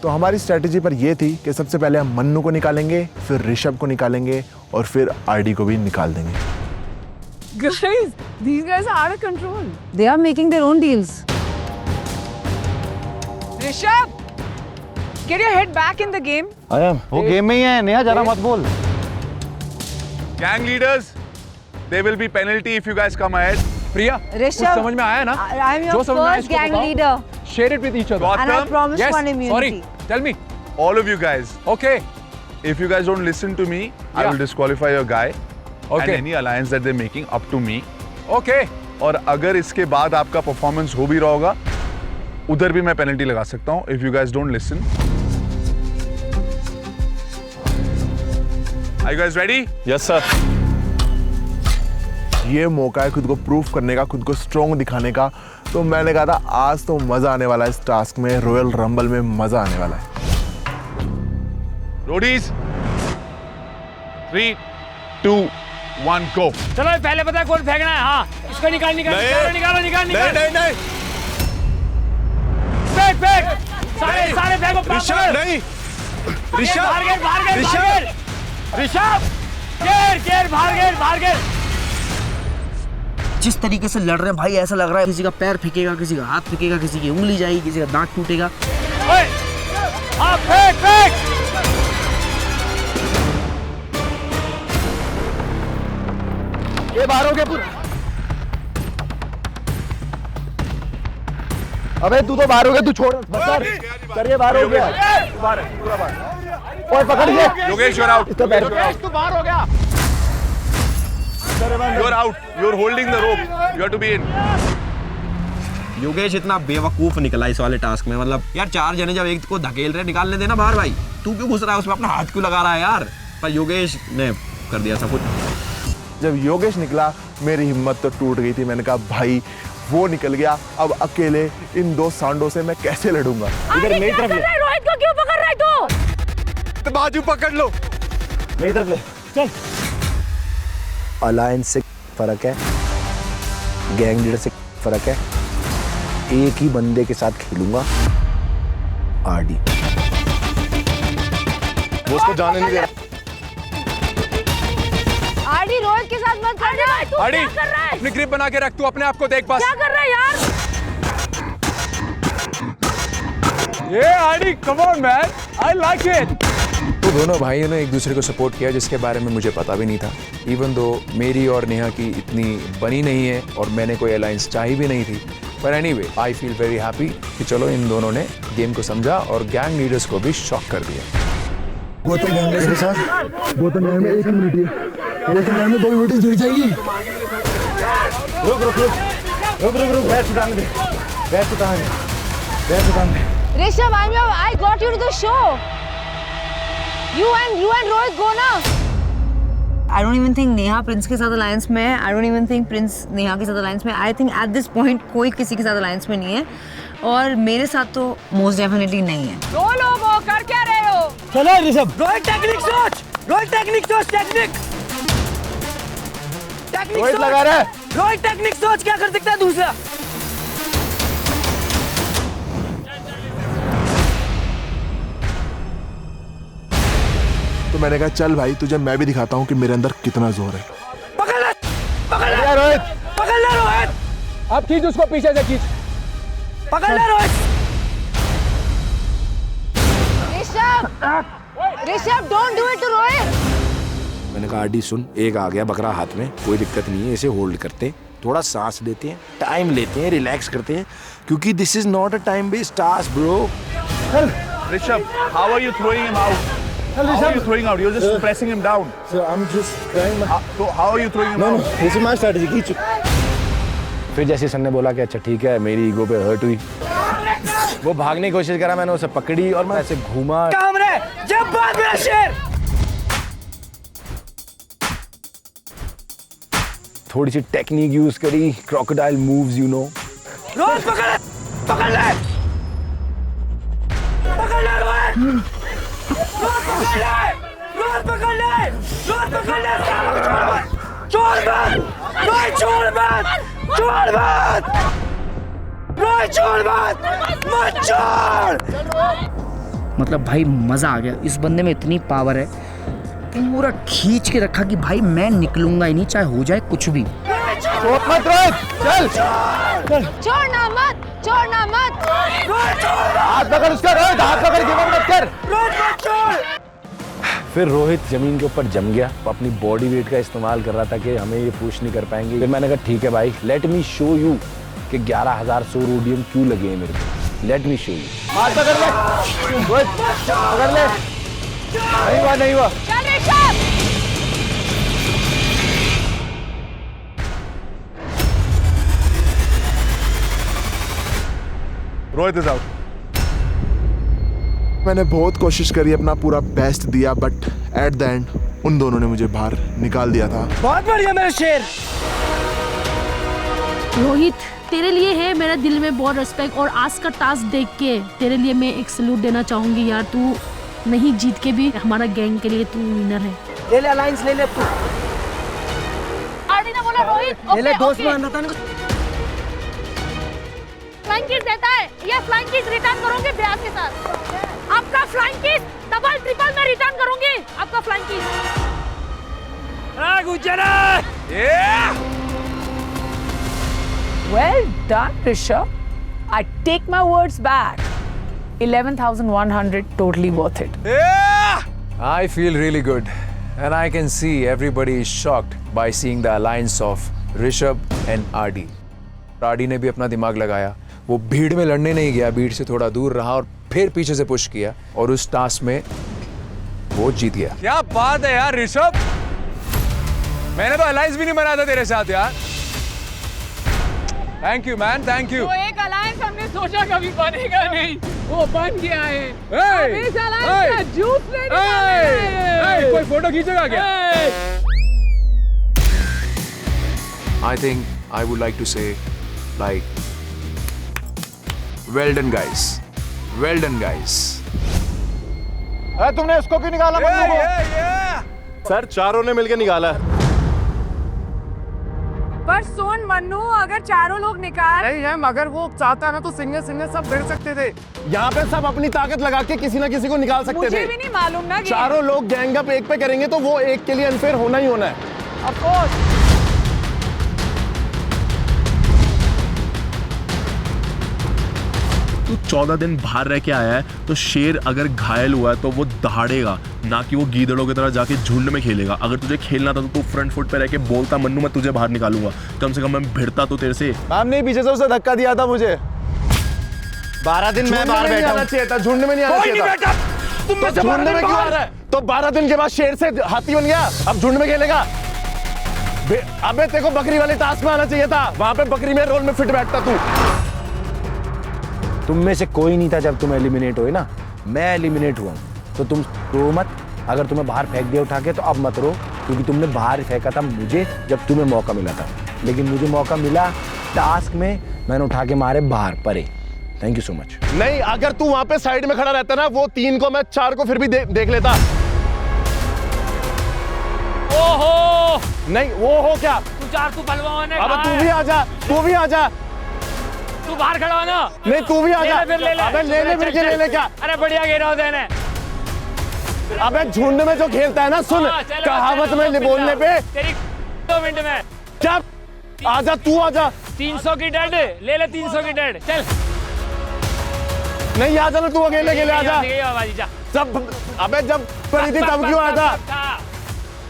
Speaker 7: तो हमारी स्ट्रेटेजी पर यह थी कि सबसे पहले हम मन्नू को निकालेंगे, फिर ऋषभ को निकालेंगे और फिर आरडी को भी निकाल देंगे।
Speaker 11: Guys, these guys are out of control.
Speaker 5: They are making their own deals.
Speaker 11: Rishabh, get your head back in the game.
Speaker 9: वो गेम में ही है, नेहा जरा मत बोल।
Speaker 8: Gang leaders, there will be penalty if you guys come ahead.
Speaker 10: प्रिया, कुछ समझ में आया ना?
Speaker 5: I'm your
Speaker 10: जो समझ में आया
Speaker 5: first
Speaker 10: इसको
Speaker 5: gang
Speaker 10: बताओ.
Speaker 5: leader.
Speaker 10: Share it with each other.
Speaker 5: And I promise
Speaker 10: Yes,
Speaker 5: one immunity.
Speaker 10: sorry. Tell me.
Speaker 8: All of you guys.
Speaker 10: Okay.
Speaker 8: If you guys don't listen to me, I will disqualify your guy.
Speaker 10: Okay.
Speaker 8: And any alliance that they're making up to me.
Speaker 10: Okay.
Speaker 8: और अगर इसके बाद आपका performance हो भी रहा होगा, उधर भी मैं पेनल्टी लगा सकता हूँ. If you guys don't listen. Are you guys ready?
Speaker 7: Yes sir.
Speaker 13: ये मौका है खुद को प्रूफ करने का, खुद को स्ट्रॉन्ग दिखाने का. तो मैंने कहा था आज तो मजा आने वाला है इस टास्क में, रॉयल रंबल में मजा आने वाला है.
Speaker 8: Roadies. 3, 2, 1, go.
Speaker 1: चलो पहले पता है कौन फेंकना है. हाँ इसको निकाल नहीं. फेंक सारे फेंको.
Speaker 7: ऋषभ नहीं.
Speaker 1: ऋषभ केर बाहर गेर.
Speaker 3: जिस तरीके से लड़ रहे हैं भाई, ऐसा लग रहा है किसी का पैर फेंकेगा, किसी का हाथ फेंकेगा, किसी की उंगली जाएगी, किसी का दांत टूटेगा.
Speaker 1: फेंक.
Speaker 2: ये बाहर हो गया पूरा. अबे तू तो बाहर हो गया, तू छोड़ सर. ये बाहर हो गया. पूरा बाहर. ओए पकड़ के.
Speaker 8: Yogesh, you're out.
Speaker 2: तू बाहर हो गया.
Speaker 8: You're out. You're holding the rope. You have to be in.
Speaker 12: Yogesh इतना बेवकूफ निकला इस वाले टास्क में. मतलब यार 4 जने जब एक को धकेल रहे, निकालने देना बाहर भाई. तू क्यों घुस रहा है उसमें, अपना हाथ क्यों लगा रहा है यार. पर योगेश ने कर दिया सब कुछ.
Speaker 13: जब योगेश निकला मेरी हिम्मत तो टूट गई थी. मैंने कहा भाई वो निकल गया, अब अकेले इन 2 सांडों से मैं कैसे लड़ूंगा.
Speaker 5: इधर मेरी तरफ ले. रोहित को क्यों पकड़ रहा है तू?
Speaker 8: तो बाजू पकड़ लो.
Speaker 13: मेरी तरफ ले. चल. अलायंस से फर्क है, गैंग लीडर से फर्क है. एक ही बंदे के साथ खेलूंगा, आरडी. वो उसको जाने नहीं दे रहा.
Speaker 5: आरडी रोहित के साथ मत कर रहा है. तू
Speaker 10: आरडी,
Speaker 5: क्या कर रहा है?
Speaker 10: अपनी ग्रिप बना के रख. तू अपने आप को देख पास.
Speaker 5: क्या कर रहा है यार?
Speaker 10: ये RD, come on man, I like it. तो दोनों भाइयों ने एक दूसरे को सपोर्ट किया जिसके बारे में मुझे पता भी नहीं था. इवन दो मेरी और नेहा की इतनी बनी नहीं है और मैंने कोई अलायंस चाही भी नहीं थी. पर anyway I feel very happy कि चलो इन दोनों ने गेम को समझा और गैंग लीडर्स को भी शॉक कर दिया.
Speaker 13: गौतम गैंग के साथ गौतम गैंग में 1 मिनट है. गौतम गैंग में 2 मिनट जुड़ जाएगी. रुक. बैठ उतारने.
Speaker 5: Rishabh, I got you to the show. You and Rohit go ना. I don't even think Neha Prince के साथ अलायंस में है. I don't even think Prince Neha के साथ अलायंस में. I think at this point कोई किसी के साथ अलायंस में नहीं है और मेरे साथ तो most definitely नहीं है.
Speaker 11: 2 लोग हो, कर क्या रहे हो?
Speaker 1: चलो ऋषभ. रोहित टेक्निक सोच. रोहित लगा रहा है. रोहित टेक्निक सोच क्या कर सकता है दूसरा.
Speaker 13: तो मैंने कहा चल भाई तुझे मैं भी दिखाता हूँ कि मेरे अंदर कितना जोर है.
Speaker 1: पकड़ ले रोहित.
Speaker 10: अब खींच उसको पीछे से खींच.
Speaker 1: पकड़ ले Rohit.
Speaker 5: Rishabh, don't do it to Rohit.
Speaker 6: मैंने कहा आरडी सुन, एक आ गया बकरा हाथ में, कोई दिक्कत नहीं है, इसे होल्ड करते, थोड़ा सांस लेते हैं, टाइम लेते हैं, रिलैक्स करते हैं, क्योंकि this is not a time based task bro.
Speaker 8: Rishabh, how are you throwing him out? How are you throwing out? You're just pressing him down.
Speaker 13: So I'm just trying.
Speaker 8: So how are you throwing him out?
Speaker 13: No, this is my strategy.
Speaker 6: फिर जैसे सन ने बोला कि अच्छा ठीक है, मेरी ego पे हर्ट हुई, वो भागने की कोशिश करा, मैंने उसे पकड़ी और मैं ऐसे घूमा.
Speaker 1: काम रे जब बात मेरा शेर.
Speaker 6: थोड़ी सी टेक्निक यूज करी, crocodile moves you know.
Speaker 1: Rohit पकड़ ले रोहित. पकड़ ले
Speaker 3: मतलब भाई मजा आ गया. इस बंदे में इतनी पावर है, पूरा खींच के रखा कि भाई मैं निकलूंगा ही नहीं, चाहे हो जाए कुछ भी.
Speaker 5: छोड़ना मत.
Speaker 13: हाथ पकड़ उसका रोहित, हाथ पकड़, गिव अप मत कर.
Speaker 6: फिर रोहित जमीन के ऊपर जम गया, अपनी बॉडी वेट का इस्तेमाल कर रहा था कि हमें ये पुश नहीं कर पाएंगे। फिर मैंने कहा ठीक है भाई, लेट मी शो यू कि 11,100 रोडियम क्यों लगे हैं मेरे को, लेट मी शो यू।
Speaker 3: पकड़ ले, नहीं हुआ।
Speaker 8: Rohit is out.
Speaker 13: मैंने बहुत कोशिश करी, अपना पूरा बेस्ट दिया, बट एट द एंड उन दोनों ने मुझे बाहर निकाल दिया था।
Speaker 3: बहुत बढ़िया मेरा शेर।
Speaker 14: रोहित, तेरे लिए है मेरे दिल में बहुत रिस्पेक्ट, और आज का टास्क देख के तेरे लिए मैं एक सैल्यूट देना चाहूंगी यार। तू नहीं जीत के भी हमारा गैंग के लिए तू विनर है।
Speaker 3: ले ले अलायंस, ले ले तू।
Speaker 14: आरडी ने बोला रोहित,
Speaker 3: ले ले, दोस्त मानना था ना।
Speaker 14: फ्लाइंग किस देता है, ये फ्लाइंग किस रिटर्न करोगे ब्याज के साथ। आपका फ्लाइंग किस डबल ट्रिपल में रिटर्न करूंगी, आपका flying kiss.
Speaker 11: Well done, Rishabh. I take my words back. 11,100, totally worth it.
Speaker 10: I feel really good, and I can see everybody is shocked by seeing the alliance of Rishabh and RD. RD ने भी अपना दिमाग लगाया, वो भीड़ में लड़ने नहीं गया, भीड़ से थोड़ा दूर रहा और फिर पीछे से पुश किया और उस टास्क में वो जीत गया। क्या बात है यार ऋषभ, मैंने तो अलायंस भी नहीं बनाया था तेरे साथ यार। Thank you man, thank you.
Speaker 11: वो एक अलायंस हमने सोचा कभी बनेगा नहीं, वो बन गया है। इस अलायंस का जूस लेने वाले।
Speaker 10: कोई फोटो खींचेगा क्या? I think I would like to say, like, well done guys, well done guys.
Speaker 8: तुमने इसको क्यों निकाला?
Speaker 13: सर चारों ने मिलकर निकाला है।
Speaker 11: पर सोन मन्नू, अगर चारों लोग निकाल
Speaker 6: नहीं है, मगर वो चाहता ना तो सिंगल सिंगल सब भिड़ सकते थे। यहाँ पे सब अपनी ताकत लगा के किसी ना किसी को निकाल सकते थे।
Speaker 11: मुझे भी नहीं मालूम ना कि
Speaker 6: चारों लोग गैंग अप एक पे करेंगे तो वो एक के लिए अनफेयर होना ही होना है।
Speaker 11: Of course.
Speaker 7: तू 14 दिन बाहर रह के आया है, तो शेर अगर घायल हुआ है तो वो दहाड़ेगा, ना कि वो गीदड़ों की तरह जाके झुंड में खेलेगा। अगर तुझे खेलना था तो तू फ्रंट फुट पे रह के बोलता मन्नू मैं तुझे बाहर निकालूंगा, कम से कम मैं भिड़ता तो तेरे से।
Speaker 13: मैम ने पीछे से उसे धक्का दिया था मुझे।
Speaker 6: 12 दिन मैं बाहर बैठा हूं। चाहिए था, झुंड में नहीं आना चाहिए था। तुम में झुंड में क्यों आ रहा है? तो 12 दिन के बाद शेर से हाथी बन गया, अब झुंड में खेलेगा। अबे तेरे को बकरी वाले टास्क में आना चाहिए था, वहां पे बकरी में रोल में फिट बैठता तू। तुम में से कोई नहीं था जब तुम एलिमिनेट हुए ना, मैं एलिमिनेट हुआ तो तुम रो मत। अगर तुम्हें बाहर फेंक दिया उठा के तो अब मत रो, क्योंकि तुमने बाहर फेंका था मुझे जब तुम्हें मौका मिला था, लेकिन मुझे मौका मिला टास्क में, मैंने उठा के मारे बाहर परे। Thank you so much. नहीं, अगर तू वहां पे साइड में खड़ा रहता ना, वो 3 को मैं 4 को फिर भी देख लेता।
Speaker 1: ओहो
Speaker 6: नहीं वो हो क्या,
Speaker 1: तू 4 तू पहलवान है।
Speaker 6: अब तू भी आजा, तू भी आजा।
Speaker 1: तू बाहर खड़ा हो ना।
Speaker 6: नहीं तू भी आजा।
Speaker 1: ले ले
Speaker 6: अबे ले ले क्या?
Speaker 1: अरे बढ़िया गेरा होते हैं।
Speaker 6: अबे झुंड में जो खेलता है ना, सुन कहावत में बोलने पे
Speaker 1: तेरी 2 मिनट में
Speaker 6: क्या, आजा तू आजा।
Speaker 1: 300 की डेड ले ले, 300 की डेड चल।
Speaker 6: नहीं आजा ना, तू अकेले अकेले आजा सब। अबे जब पड़ी थी तब क्यों आया था?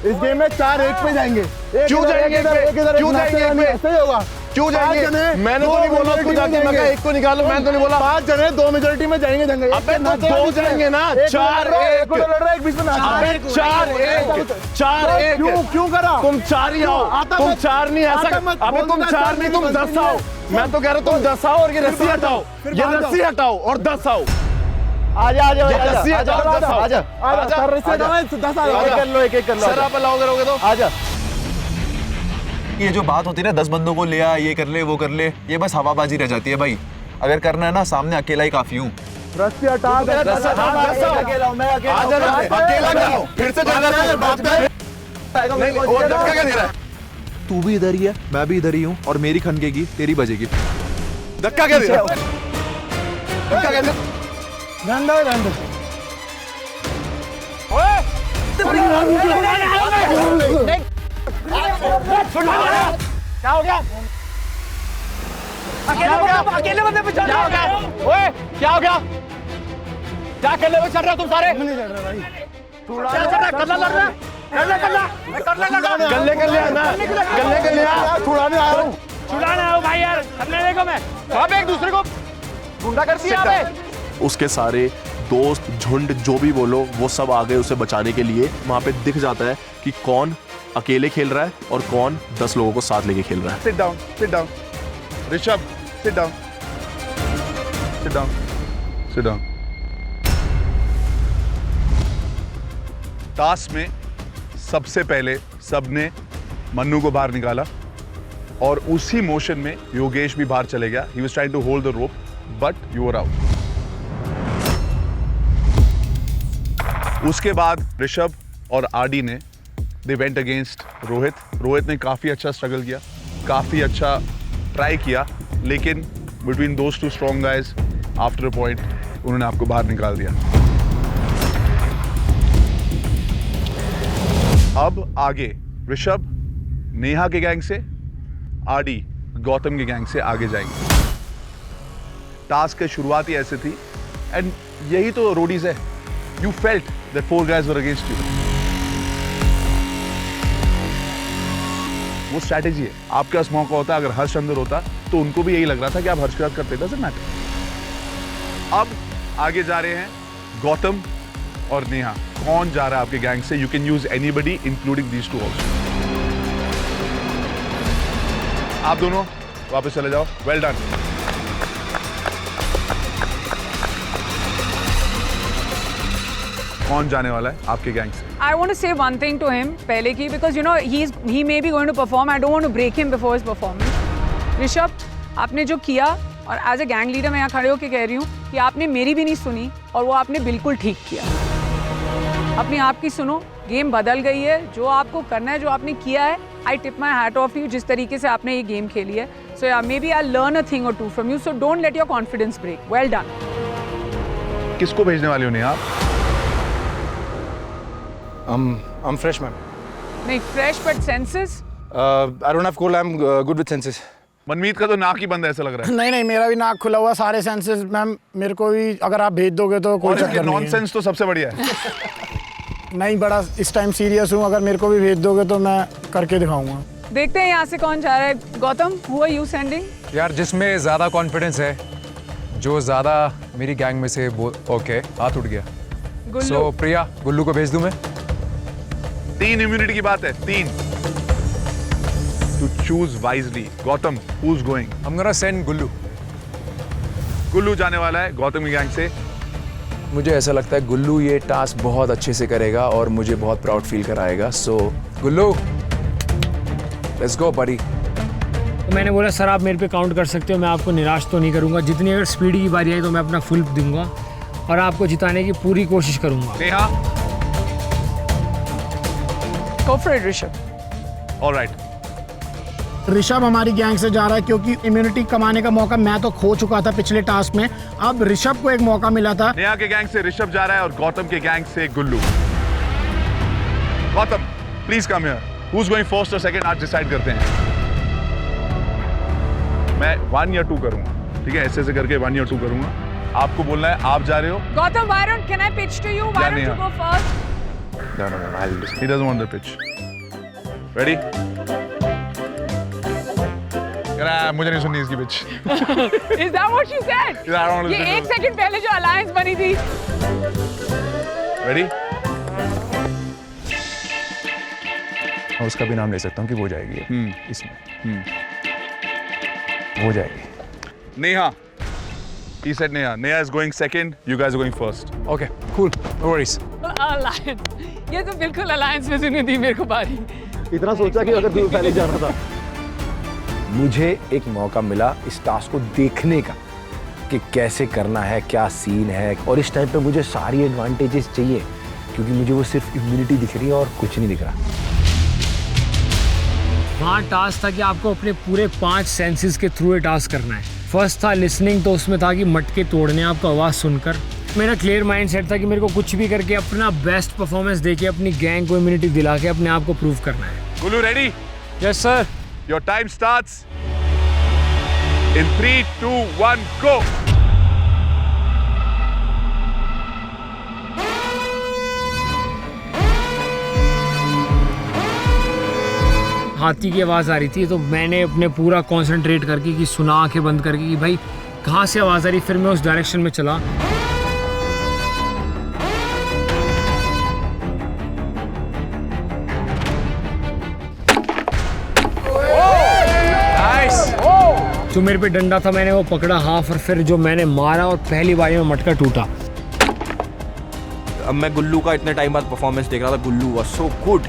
Speaker 13: इस गेम में 4-1 पे जाएंगे।
Speaker 6: क्यों जाएंगे? क्यों जाएंगे?
Speaker 13: ऐसे ही होगा।
Speaker 6: क्यों जाएंगे? मैंने तो नहीं बोला उसको जाके मैं एक को निकालो, मैंने तो नहीं बोला।
Speaker 13: 5 जने 2 मेजोरिटी में जाएंगे।
Speaker 6: अबे तो 2 जाएंगे ना, 4-1
Speaker 13: लड़ रहा है एक बीच में।
Speaker 6: अबे 4-1
Speaker 13: क्यों करा?
Speaker 6: तुम 4 ही आओ, तुम 4 नहीं ऐसा। अबे तुम 4 नहीं, तुम 10 आओ। मैं तो कह रहा हूँ तुम 10 आओ और ये रस्सी हटाओ, ये रस्सी हटाओ और 10 आओ।
Speaker 13: आजा आजा
Speaker 6: रस्सी हटाओ, 10 आओ।
Speaker 13: आजा रस्सी हटाओ, 10 आओ।
Speaker 6: एक कर लो, एक कर लो। सर आप अलाउ करोगे तो
Speaker 13: आजा।
Speaker 9: ये जो बात होती है ना 10 बंदों को ले आ, ये कर ले वो कर ले, ये बस हवाबाजी रह जाती है भाई। अगर करना है ना, सामने अकेला ही काफी हूँ।
Speaker 13: रस्सी हटा, अकेला हूं मैं, अकेला करो। फिर से जाना है बात पे। नहीं वो धक्का क्या दे रहा है?
Speaker 9: तू भी इधर ही है, मैं भी इधर ही हूँ, और मेरी खनकेगी तेरी बजेगी।
Speaker 13: धक्का क्या दे रहा है? धक्का क्या दे? ध्यान दो। ओए क्या हो गया?
Speaker 1: अकेले बंदे पे चल रहा है।
Speaker 6: ओए क्या हो गया? क्या करने में चल रहे हो तुम सारे?
Speaker 2: छुड़ाने आया हूँ।
Speaker 1: छुड़ाने आओ भाई यार, हमने देखो मैं
Speaker 2: आप एक दूसरे को गुंडा करती है।
Speaker 7: उसके सारे दोस्त झुंड जो भी बोलो वो सब आ गए उसे बचाने के लिए। वहां पे दिख जाता है कि कौन अकेले खेल रहा है और कौन 10 लोगों को साथ लेके खेल रहा है।
Speaker 8: Sit down, sit down. Rishabh, sit down. Sit down. Sit down. Task में सबसे पहले सबने मन्नू को बाहर निकाला और उसी मोशन में योगेश भी बाहर चले गया। He was trying to hold the rope, but you were out. उसके बाद ऋषभ और आरडी ने they went against Rohit. Rohit ने काफी अच्छा स्ट्रगल किया, काफी अच्छा ट्राई किया, लेकिन between those two strong guys, after a point, उन्होंने आपको बाहर निकाल दिया। अब आगे ऋषभ नेहा के गैंग से, आरडी गौतम के गैंग से आगे जाएंगे। टास्क की शुरुआत ही ऐसे थी एंड यही तो रोडीज है। You felt that 4 guys were against you. वो स्ट्रैटेजी है। आपके पास मौका होता, अगर हर्ष अंदर होता तो उनको भी यही लग रहा था कि आप हर्ष के साथ करते थे मैटर। अब आगे जा रहे हैं गौतम और नेहा। कौन जा रहा है आपके गैंग से? You can use anybody including these two also. आप दोनों वापस चले जाओ। Well done. कौन जाने वाला है आपके गैंग से?
Speaker 11: I want to say one thing to him पहले की, because you know he may be going to perform. I don't want to break him before his performance. Rishabh, आपने जो किया, और एज ए गैंग लीडर मैं यहाँ खड़े होकर कह रही हूँ कि आपने मेरी भी नहीं सुनी और वो आपने बिल्कुल ठीक किया। अपनी आप की सुनो, गेम बदल गई है। जो आपको करना है, जो आपने किया है, I tip my hat off you जिस तरीके से आपने ये गेम खेली है। So yeah maybe I learn a thing or two from you, so don't let your confidence break. Well done.
Speaker 8: किसको भेजने वाले हो नहीं आप?
Speaker 6: I'm fresh, man.
Speaker 11: नहीं, fresh but senses?
Speaker 6: I don't have cold. I'm good with senses.
Speaker 8: मनमीत का तो नाक ही बंद है ऐसा लग रहा है।
Speaker 15: नहीं, मेरा भी नाक खुला हुआ, सारे सेंसेस मैम। मेरे को भी अगर आप भेज दोगे तो कोई चक्कर नहीं है।
Speaker 8: नॉनसेंस तो सबसे बढ़िया है।
Speaker 15: नहीं, बड़ा इस टाइम सीरियस हूँ। अगर मेरे को भी भेज दोगे तो मैं करके दिखाऊंगा।
Speaker 11: देखते हैं यहाँ से कौन जा रहा है। Gautam, who are you sending?
Speaker 10: यार जिसमें ज़्यादा कॉन्फिडेंस है, जो ज़्यादा मेरी गैंग में से ओके, हाथ उठ गया।
Speaker 11: गुल्लू।
Speaker 10: So, प्रिया, गुल्लू को भेज दूं मैं?
Speaker 8: 3 इम्यूनिटी की बात है, 3। To choose wisely. Gautam, who's going?
Speaker 10: I'm gonna send गुल्लू।
Speaker 8: गुल्लू जाने वाला है गौतम की गैंग से।
Speaker 10: मुझे ऐसा लगता है गुल्लू ये टास्क बहुत अच्छे से करेगा और मुझे बहुत प्राउड फील कराएगा। सो गुल्लू, लेट्स गो बडी।
Speaker 1: मैंने बोला सर आप मेरे पे काउंट कर सकते हो, मैं आपको निराश तो नहीं करूंगा। जितनी अगर स्पीड की बारी आई तो मैं अपना फुल दूंगा और आपको जिताने की पूरी कोशिश करूंगा।
Speaker 8: Neha,
Speaker 11: Go for it, Rishabh.
Speaker 8: All right.
Speaker 15: Rishabh हमारी गैंग से जा रहा है क्योंकि इम्यूनिटी कमाने का मौका मैं तो खो चुका था पिछले टास्क में। अब ऋषभ को एक मौका मिला था।
Speaker 8: नेहा के गैंग से ऋषभ जा रहा है और गौतम के गैंग से Gullu. Gautam, please come here. Who's going first और second आज डिसाइड करते हैं। मैं 1 या 2 करूंगा, ठीक है? ऐसे ऐसे करके 1 या 2 करूंगा। आपको बोलना है आप जा रहे हो।
Speaker 11: Gautam, why don't can I pitch to you? Why don't you go first?
Speaker 8: No, he doesn't want the pitch. Ready? यार मुझे नहीं सुननी इसकी pitch.
Speaker 11: Is that what you said?
Speaker 8: Yeah, I don't want to
Speaker 11: ये
Speaker 8: listen to
Speaker 11: 1 सेकंड पहले जो alliance बनी थी।
Speaker 8: Ready?
Speaker 10: मैं उसका भी नाम ले सकता हूँ कि वो जाएगी इसमें। वो जाएगी।
Speaker 8: Neha. He said Neha. Neha is going second. You guys are going first.
Speaker 10: Okay, cool. No worries.
Speaker 11: Alliance, ये तो बिल्कुल अलायंस में सुनी थी मेरे को बारी।
Speaker 13: इतना सोचा कि अगर तू पहले जाना था।
Speaker 6: मुझे एक मौका मिला इस टास्क को देखने का कि कैसे करना है, क्या सीन है, और इस टाइम पे मुझे सारी एडवांटेजेस चाहिए क्योंकि मुझे वो सिर्फ इम्यूनिटी दिख रही है और कुछ नहीं दिख रहा।
Speaker 1: वहाँ टास्क था कि आपको अपने पूरे 5 सेंसेस के थ्रू ये टास्क करना है। फर्स्ट था लिसनिंग, तो उसमें था कि मटके तोड़ने आपको आवाज़ सुनकर। मेरा क्लियर माइंड सेट था कि मेरे को कुछ भी करके अपना बेस्ट परफॉर्मेंस देके अपनी गैंग को इम्यूनिटी दिला के अपने आप को प्रूव करना है।
Speaker 8: Gullu, ready?
Speaker 1: Yes sir.
Speaker 8: Your time starts in 3, 2, 1, go.
Speaker 1: हाथी की आवाज़ आ रही थी, तो मैंने अपने पूरा कंसंट्रेट करके कि सुना, आंखें बंद करके कि भाई कहाँ से आवाज़ आ रही, फिर मैं उस डायरेक्शन में चला। जो मेरे पे डंडा था मैंने वो पकड़ा हाफ, और फिर जो मैंने मारा और पहली बारी में मटका टूटा।
Speaker 12: अब मैं गुल्लू का इतने टाइम बाद परफॉर्मेंस देख रहा था। गुल्लू वाज सो गुड।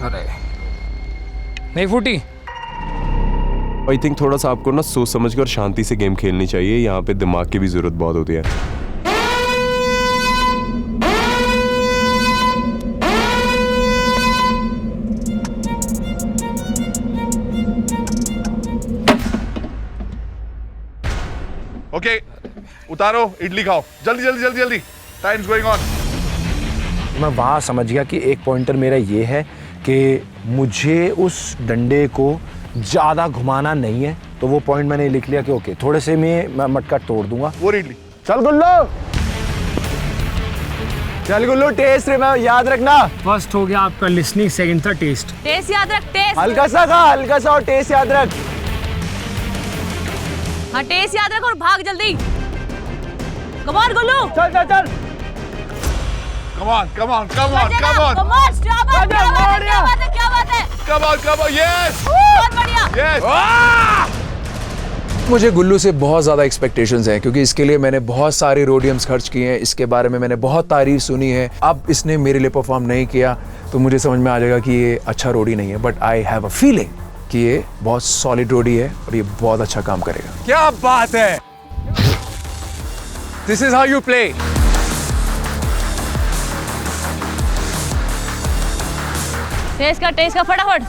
Speaker 1: अरे नहीं फूटी।
Speaker 13: आई थिंक थोड़ा सा आपको ना सोच समझ कर शांति से गेम खेलनी चाहिए। यहाँ पे दिमाग की भी जरूरत बहुत होती है।
Speaker 8: ओके, उतारो, इडली खाओ, जल्दी जल्दी जल्दी जल्दी, टाइम्स गोइंग ऑन।
Speaker 6: मैं वहाँ समझ गया कि एक पॉइंटर मेरा ये है कि मुझे उस डंडे को ज़्यादा घुमाना नहीं है, तो वो पॉइंट मैंने लिख लिया कि ओके थोड़े से मैं मटका तोड़ दूंगा।
Speaker 8: वो इडली
Speaker 6: चल गुल्लू, चल गुल्लू, टेस्ट रे मैं याद रखना।
Speaker 1: फर्स्ट हो गया आपका लिसनिंग, सेकंड था टेस्ट।
Speaker 5: टेस्ट याद रख, टेस्ट
Speaker 6: हल्का सा खा, हल्का सा, और टेस्ट याद रख।
Speaker 5: हाँ टेस्ट याद रख और भाग जल्दी। कम ऑन गुल्लू,
Speaker 6: चल चल चल,
Speaker 8: come on come on come on come on
Speaker 5: come on, क्या बात है, क्या बात है,
Speaker 8: कम ऑन, यस
Speaker 5: बहुत बढ़िया।
Speaker 8: यस।
Speaker 10: मुझे गुल्लू से बहुत ज़्यादा एक्सपेक्टेशंस हैं, क्योंकि इसके लिए मैंने बहुत सारे रोडियम्स खर्च किए हैं, इसके बारे में मैंने बहुत तारीफ सुनी है। अब इसने मेरे लिए परफॉर्म नहीं किया तो मुझे समझ में आ जाएगा कि ये अच्छा रोडी नहीं है, but I have a feeling कि ये बहुत सॉलिड रोडी है और ये बहुत अच्छा काम करेगा।
Speaker 6: क्या बात है, this is how you play.
Speaker 5: Test का फटाफट।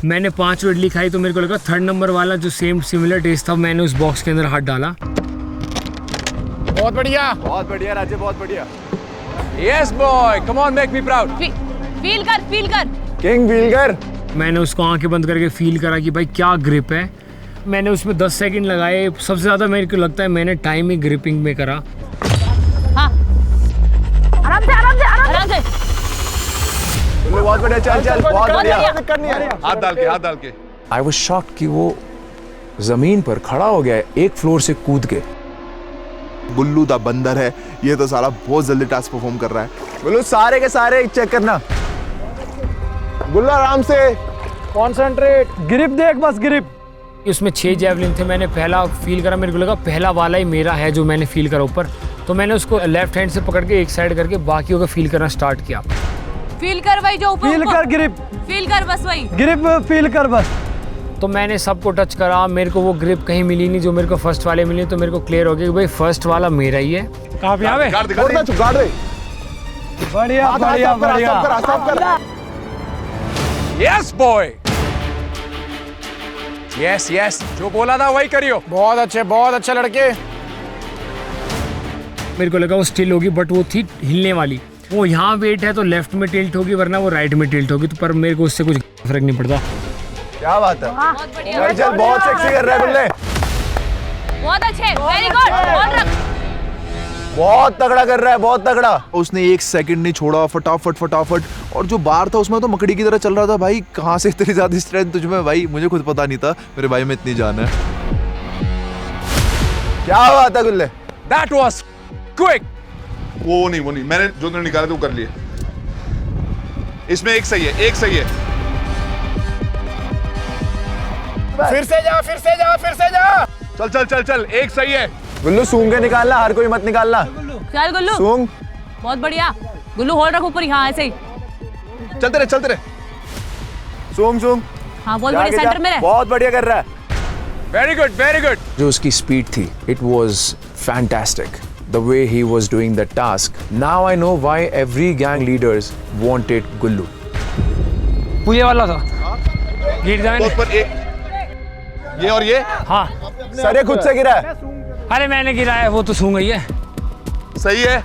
Speaker 1: मैंने 5 इडली खाई तो मेरे को लगा थर्ड नंबर वाला जो सेम सिमिलर टेस्ट था, मैंने उस बॉक्स के अंदर हाथ डाला।
Speaker 15: बहुत बढ़िया
Speaker 6: राजे, बहुत बढ़िया। Yes boy, come on, make me proud.
Speaker 5: Feel कर
Speaker 6: किंग, फील कर।
Speaker 1: मैंने उसको आंखें बंद करके फील करा कि भाई क्या ग्रिप है। मैंने उसमें 10 सेकंड लगाए, सबसे ज़्यादा मेरे को लगता है मैंने टाइम ही ग्रिपिंग में करा।
Speaker 5: हाँ आराम से
Speaker 6: बहुत बढ़िया, चल बहुत बढ़िया।
Speaker 8: हाथ डाल के
Speaker 10: आई वाज शॉक्ड कि वो जमीन पर खड़ा हो गया है, एक फ्लोर से कूद के।
Speaker 2: गुल्लू दा बंदर है, ये तो साला बहुत जल्दी टास्क परफॉर्म कर रहा है।
Speaker 6: गुल्लू सारे के सारे चेक करना। गुल्लू आराम से, कॉन्सेंट्रेट, ग्रिप देख, बस ग्रिप।
Speaker 1: उसमें 6 जैवलिन थे, मैंने पहला फील करा, मेरे को लगा पहला वाला ही मेरा है जो मैंने फील करा ऊपर, तो मैंने उसको लेफ्ट हैंड से पकड़ के एक साइड करके बाकियों का फील करना स्टार्ट किया।
Speaker 5: फील कर भाई, जो ऊपर
Speaker 6: फील कर, ग्रिप
Speaker 5: फील कर, बस वही
Speaker 6: ग्रिप फील कर बस।
Speaker 1: तो मैंने सबको टच करा, मेरे को वो ग्रिप कहीं मिली नहीं जो मेरे को फर्स्ट वाले मिली, तो मेरे को क्लियर हो गया कि भाई फर्स्ट वाला मेरा ही है।
Speaker 6: बढ़िया बढ़िया, यस बॉय, यस, जो बोला था वही करियो।
Speaker 15: बहुत अच्छे लड़के।
Speaker 1: मेरे को लगा वो स्टिल होगी, बट वो थी हिलने वाली। वो यहाँ वेट है तो लेफ्ट में टिल्ट होगी, वरना वो राइट में टिल्ट होगी, तो पर मेरे को उससे कुछ फर्क नहीं पड़ता।
Speaker 6: क्या बात है, चल बहुत सेक्सी कर रहा है बुल्ले,
Speaker 5: बहुत अच्छे, वेरी गुड,
Speaker 6: बहुत तगड़ा कर रहा है, बहुत तगड़ा।
Speaker 2: उसने 1 सेकंड नहीं छोड़ा, फटाफट, और जो बार था उसमें तो मकड़ी की तरह चल रहा था। भाई कहाँ से इतनी ज्यादा स्ट्रेंथ तुझमें भाई, मुझे खुद पता नहीं था मेरे भाई में इतनी जान है।
Speaker 6: क्या बात है गुल्ले, दैट वाज क्विक।
Speaker 8: वो नहीं, मैंने जो तुमने निकाला था वो कर लिए। इसमें एक सही है।
Speaker 15: फिर से जा।
Speaker 8: चल, एक सही है।
Speaker 6: गुल्लू सूंघ के निकालना, हर कोई मत निकालना।
Speaker 5: चल गुल्लू,
Speaker 6: सूंघ,
Speaker 5: बहुत बढ़िया। गुल्लू होल्ड रख ऊपर ही, हाँ ऐसे ही
Speaker 8: चलते रहे।
Speaker 6: सूंघ,
Speaker 5: हाँ बहुत बढ़िया, सेंटर में रह।
Speaker 6: बहुत बढ़िया कर रहा है, वेरी गुड। जो उसकी स्पीड थी, it was fantastic. The way he was doing the task. Now I know why every gang leaders wanted Gullu.
Speaker 1: ये वाला था, गिर जाए
Speaker 8: पर ये और ये,
Speaker 1: हाँ
Speaker 6: सर ये खुद से गिरा है।
Speaker 1: अरे मैंने गिराया, वो तो सूंघ गई है।
Speaker 8: सही है।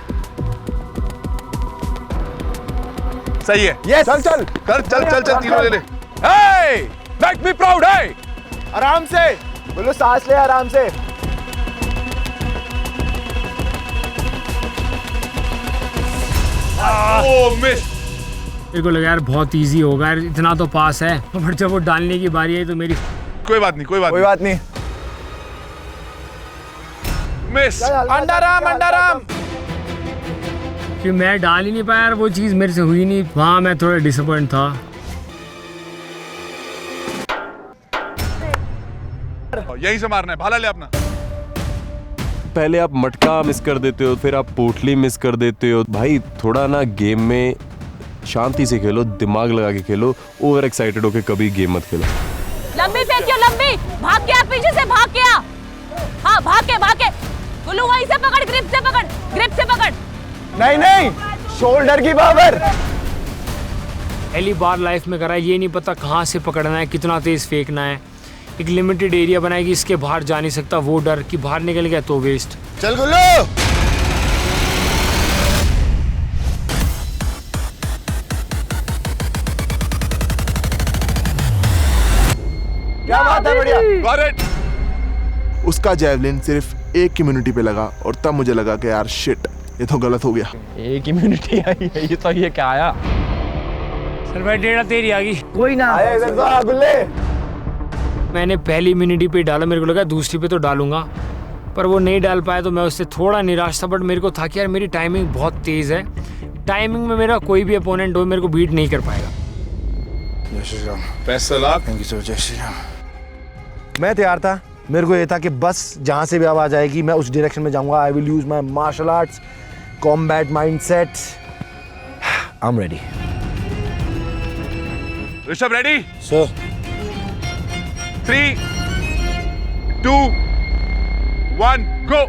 Speaker 8: सही है।
Speaker 6: Yes. चल
Speaker 8: चल तीनों ले ले।
Speaker 6: Hey, make me proud, hey. आराम से बोलो, सांस ले आराम से।
Speaker 8: मिस।
Speaker 1: मेरे को लगा यार बहुत इजी होगा यार, इतना तो पास है, बट जब वो डालने की बारी आई तो मेरी
Speaker 8: कोई बात नहीं। मिस।
Speaker 6: अंडरआर्म।
Speaker 1: कि मैं डाल ही नहीं पाया यार, वो चीज़ मेरे से हुई नहीं, वहाँ मैं थोड़ा डिसअपॉइंट था।
Speaker 8: यहीं से मारना है, भाला ले अपना।
Speaker 13: पहले आप मटका मिस कर देते हो, फिर आप पोटली मिस कर देते हो। भाई थोड़ा ना गेम में शांति से खेलो, दिमाग लगा के खेलो, ओवर एक्साइटेड होके कभी गेम मत खेलो।
Speaker 16: लंबी फेंकियो, लंबी भाग के, आप पीछे से भाग के आ। हाँ भाग के गुल्लू वहीं से पकड़, ग्रिप से पकड़।
Speaker 6: नहीं, शोल्डर की पावर।
Speaker 1: पहली बार लाइफ में करा है, ये नहीं पता कहाँ से पकड़ना है, कितना तेज फेंकना है। एक लिमिटेड एरिया बनाएगी, इसके बाहर जा नहीं सकता, वो डर कि बाहर निकल गया तो वेस्ट।
Speaker 2: चल गुल्लू।
Speaker 6: क्या बात है, बढ़िया।
Speaker 8: Got it.
Speaker 2: उसका जैवलिन सिर्फ एक इम्यूनिटी पे लगा और तब मुझे लगा कि यार शिट, ये तो गलत हो गया।
Speaker 12: एक इम्यूनिटी आई है, ये क्या आया?
Speaker 1: सर भाई डेढ़ा तेरी आ गई।
Speaker 3: कोई ना,
Speaker 6: इधर तो आ गुल्ले।
Speaker 1: मैंने पहली इम्यूनिटी पे डाला, मेरे को लगा दूसरी पे तो डालूंगा, पर वो नहीं डाल पाया तो मैं उससे थोड़ा निराश था। बट मेरे को था कि यार मेरी टाइमिंग बहुत तेज़ है, टाइमिंग में मेरा कोई भी अपोनेंट हो मेरे को बीट नहीं कर पाएगा।
Speaker 6: मैं तैयार था, मेरे को ये था कि बस जहां से भी आवाज आएगी मैं उस डायरेक्शन में जाऊंगा। I will use my martial arts, combat mindset. I am ready.
Speaker 8: Rishabh ready?
Speaker 6: Sir.
Speaker 8: 3, 2, 1, go।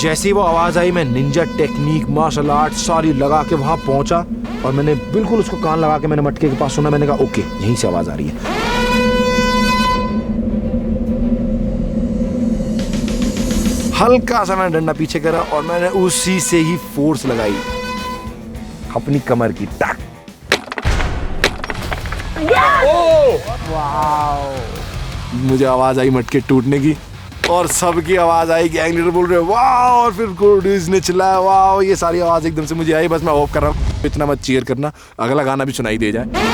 Speaker 6: जैसी वो आवाज आई, मैं निंजा टेक्निक, मार्शल आर्ट सारी लगा के वहां पहुंचा और मैंने बिल्कुल उसको कान लगा के मैंने मटके के पास सुना। मैंने कहा ओके, यहीं से आवाज आ रही है। हल्का सा मैंने डंडा पीछे करा और मैंने उसी से ही फोर्स लगाई अपनी कमर की। टक। मुझे आवाज आई मटके टूटने की और सबकी आवाज आई, गैंग लीडर बोल रहे वाह, और फिर कोडीज ने चिल्लाया वाह। ये सारी आवाज एकदम से मुझे आई। बस मैं होप कर रहा हूँ इतना मत चीयर करना, अगला गाना भी सुनाई दे जाए।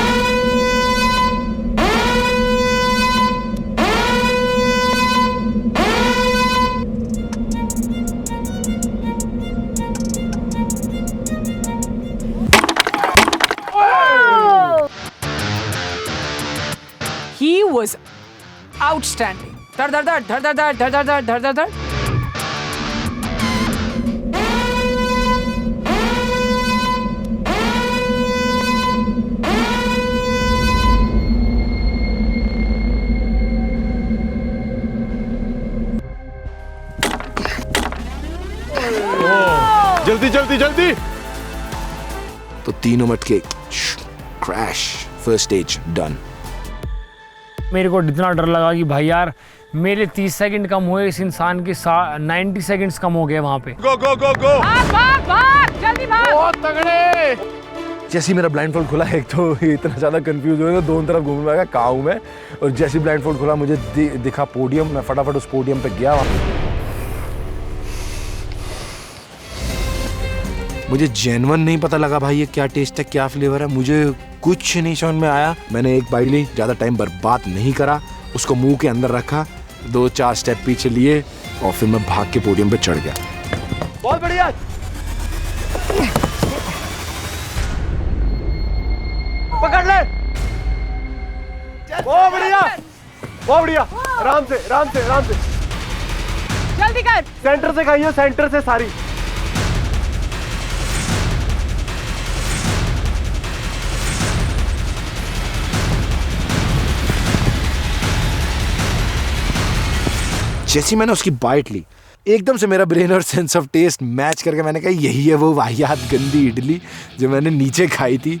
Speaker 11: He was outstanding. धड़।
Speaker 13: जल्दी।
Speaker 6: तो तीनों मटके क्रैश। First stage done.
Speaker 1: मेरे को इतना डर लगा कि भाई यार मेरे 30 सेकंड कम हुए, इस इंसान के 90 सेकंड्स कम हो गए वहाँ पे।
Speaker 8: गो।
Speaker 11: भाग, जल्दी भाग।
Speaker 13: बहुत तगड़े।
Speaker 6: जैसे मेरा ब्लाइंड फोल्ड खुला, एक तो इतना ज़्यादा कंफ्यूज हो गया, दोनों तरफ घूमने लगा कहाँ हूँ मैं। और जैसे ब्लाइंड फोल्ड खुला मुझे दिखा पोडियम, मैं फटाफट उस पोडियम पे गया। मुझे जेन्युइन नहीं पता लगा भाई ये क्या टेस्ट है, क्या फ्लेवर है, मुझे कुछ नहीं समझ में आया। मैंने एक बाइट ली, ज़्यादा टाइम बर्बाद नहीं करा, उसको मुंह के अंदर रखा, 2-4 स्टेप पीछे लिए और फिर मैं भाग के पोडियम पे चढ़ गया।
Speaker 13: बहुत बढ़िया।
Speaker 6: पकड़ ले। बहुत बढ़िया। आराम से।
Speaker 11: जल्दी कर।
Speaker 6: सेंटर से खाइए, सेंटर से सारी। जैसी मैंने उसकी बाइट ली, एकदम से मेरा ब्रेन और सेंस ऑफ टेस्ट मैच करके मैंने कहा यही है वो वाहियात गंदी इडली जो मैंने नीचे खाई थी।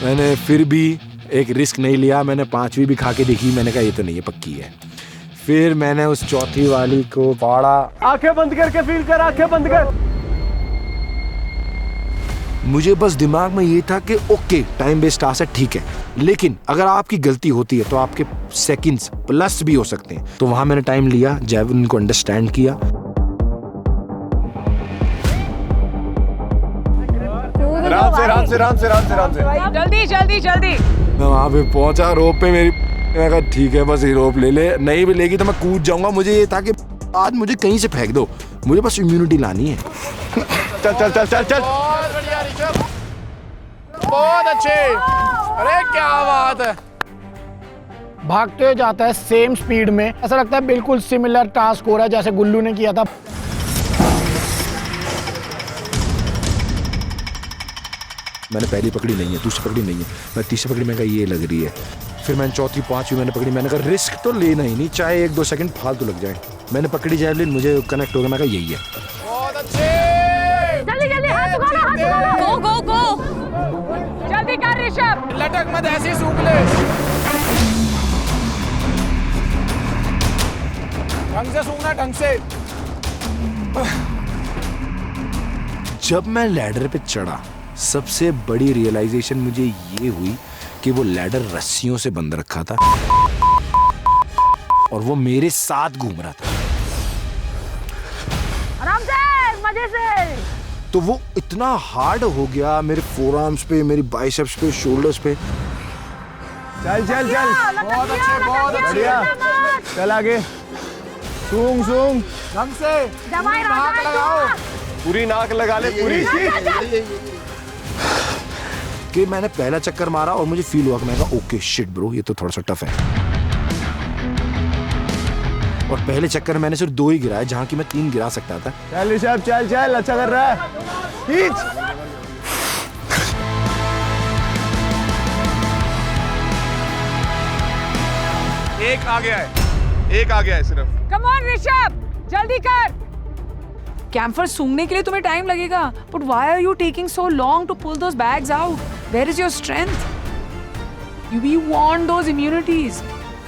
Speaker 6: मैंने फिर भी एक रिस्क नहीं लिया, मैंने 5वीं भी खा के देखी, मैंने कहा ये तो नहीं है, पक्की है। फिर मैंने उस चौथी वाली को फाड़ा।
Speaker 13: आंखें बंद करके फील कर, आंखें बंद कर।
Speaker 6: मुझे बस दिमाग में ये था कि ओके टाइम बेस्ड टास्क है, ठीक है, लेकिन अगर आपकी गलती होती है तो आपके सेकंड्स प्लस भी हो सकते हैं। तो वहां मैंने टाइम लिया, जैवलिन को अंडरस्टैंड किया।
Speaker 13: राम से।
Speaker 11: जल्दी जल्दी जल्दी।
Speaker 6: मैं वहां पे पहुंचा, रोप पे मेरी, मैं कहा ठीक है बस ये रोप ले ले, नहीं भी लेगी तो मैं कूद जाऊंगा। मुझे ये था कि आज मुझे कहीं से फेंक दो, मुझे बस इम्यूनिटी लानी है।
Speaker 13: चल चल चल चल चल।
Speaker 15: बहुत बढ़िया ऋषभ, बहुत अच्छे। अरे क्या बात है। भागते हुए जाता है सेम स्पीड में, ऐसा लगता है बिल्कुल सिमिलर टास्क हो रहा है जैसे गुल्लू ने किया था।
Speaker 6: मैंने पहली पकड़ी नहीं है, दूसरी पकड़ी नहीं है, मैं तीसरी पकड़ी, मैं कहा ये लग रही है। फिर मैंने चौथी पांचवी मैंने पकड़ी, मैंने कहा रिस्क तो लेना ही नहीं, चाहे 1-2 सेकंड फालतू लग जाए। मैंने पकड़ी जैवलिन, मुझे कनेक्ट हो गया, मैं कहा यही है।
Speaker 15: बहुत अच्छे।
Speaker 16: जल्दी जल्दी हाथ उठाओ, हाथ उठाओ। गो गो गो। जल्दी कर ऋषभ।
Speaker 15: लटक मत, ऐसे ही सूख ले। ढंग से सूखना, ढंग से।
Speaker 6: जब मैं लैडर पे चढ़ा, सबसे बड़ी रियलाइजेशन मुझे ये हुई कि वो लैडर रस्सियों से बंद रखा था और वो मेरे साथ घूम रहा था।
Speaker 16: आराम से, मजे से।
Speaker 6: तो वो इतना हार्ड हो गया मेरे फोरआर्म्स पे, मेरी बाइसेप्स पे, शोल्डर्स पे।
Speaker 13: चल चल चल।
Speaker 15: बहुत अच्छे, बहुत
Speaker 13: बढ़िया। चल आगे। सूंघ सूंघ।
Speaker 15: ढंग से।
Speaker 16: दवाई
Speaker 15: नाक लगाओ।
Speaker 13: पूरी नाक लगा ले, पूरी।
Speaker 6: कि मैंने पहला चक्कर मारा और मुझे फील हुआ कि मैं कहा ओके शिट ब्रो, ये तो थोड़ा सा टफ है। और पहले चक्कर मैंने सिर्फ 2 ही गिराए, जहां की मैं 3 गिरा सकता था।
Speaker 13: चल ऋषभ, चल चल, अच्छा कर रहा है। खींच।
Speaker 8: एक आ गया है, एक आ गया है सिर्फ।
Speaker 11: कम ऑन ऋषभ, जल्दी कर। कैम्फर सूंघने के लिए तुम्हें टाइम लगेगा, but why are you taking so long to pull those bags out? Where is your strength? You want those immunities.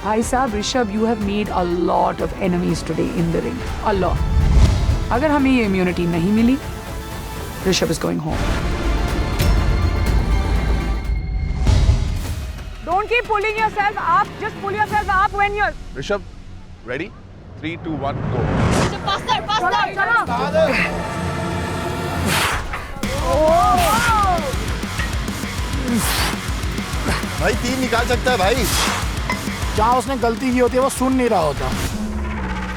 Speaker 11: भाई साहब Rishabh, you have made a lot of enemies today in the ring. A lot. अगर हमें ये immunity नहीं मिली, Rishabh is going home. Don't keep pulling yourself up. Just pull yourself up when you're.
Speaker 8: Rishabh, ready? 3, 2, 1, go.
Speaker 16: चलो।
Speaker 2: भाई 3 निकाल सकता है भाई।
Speaker 15: जहाँ उसने गलती की होती है वो सुन नहीं रहा होता।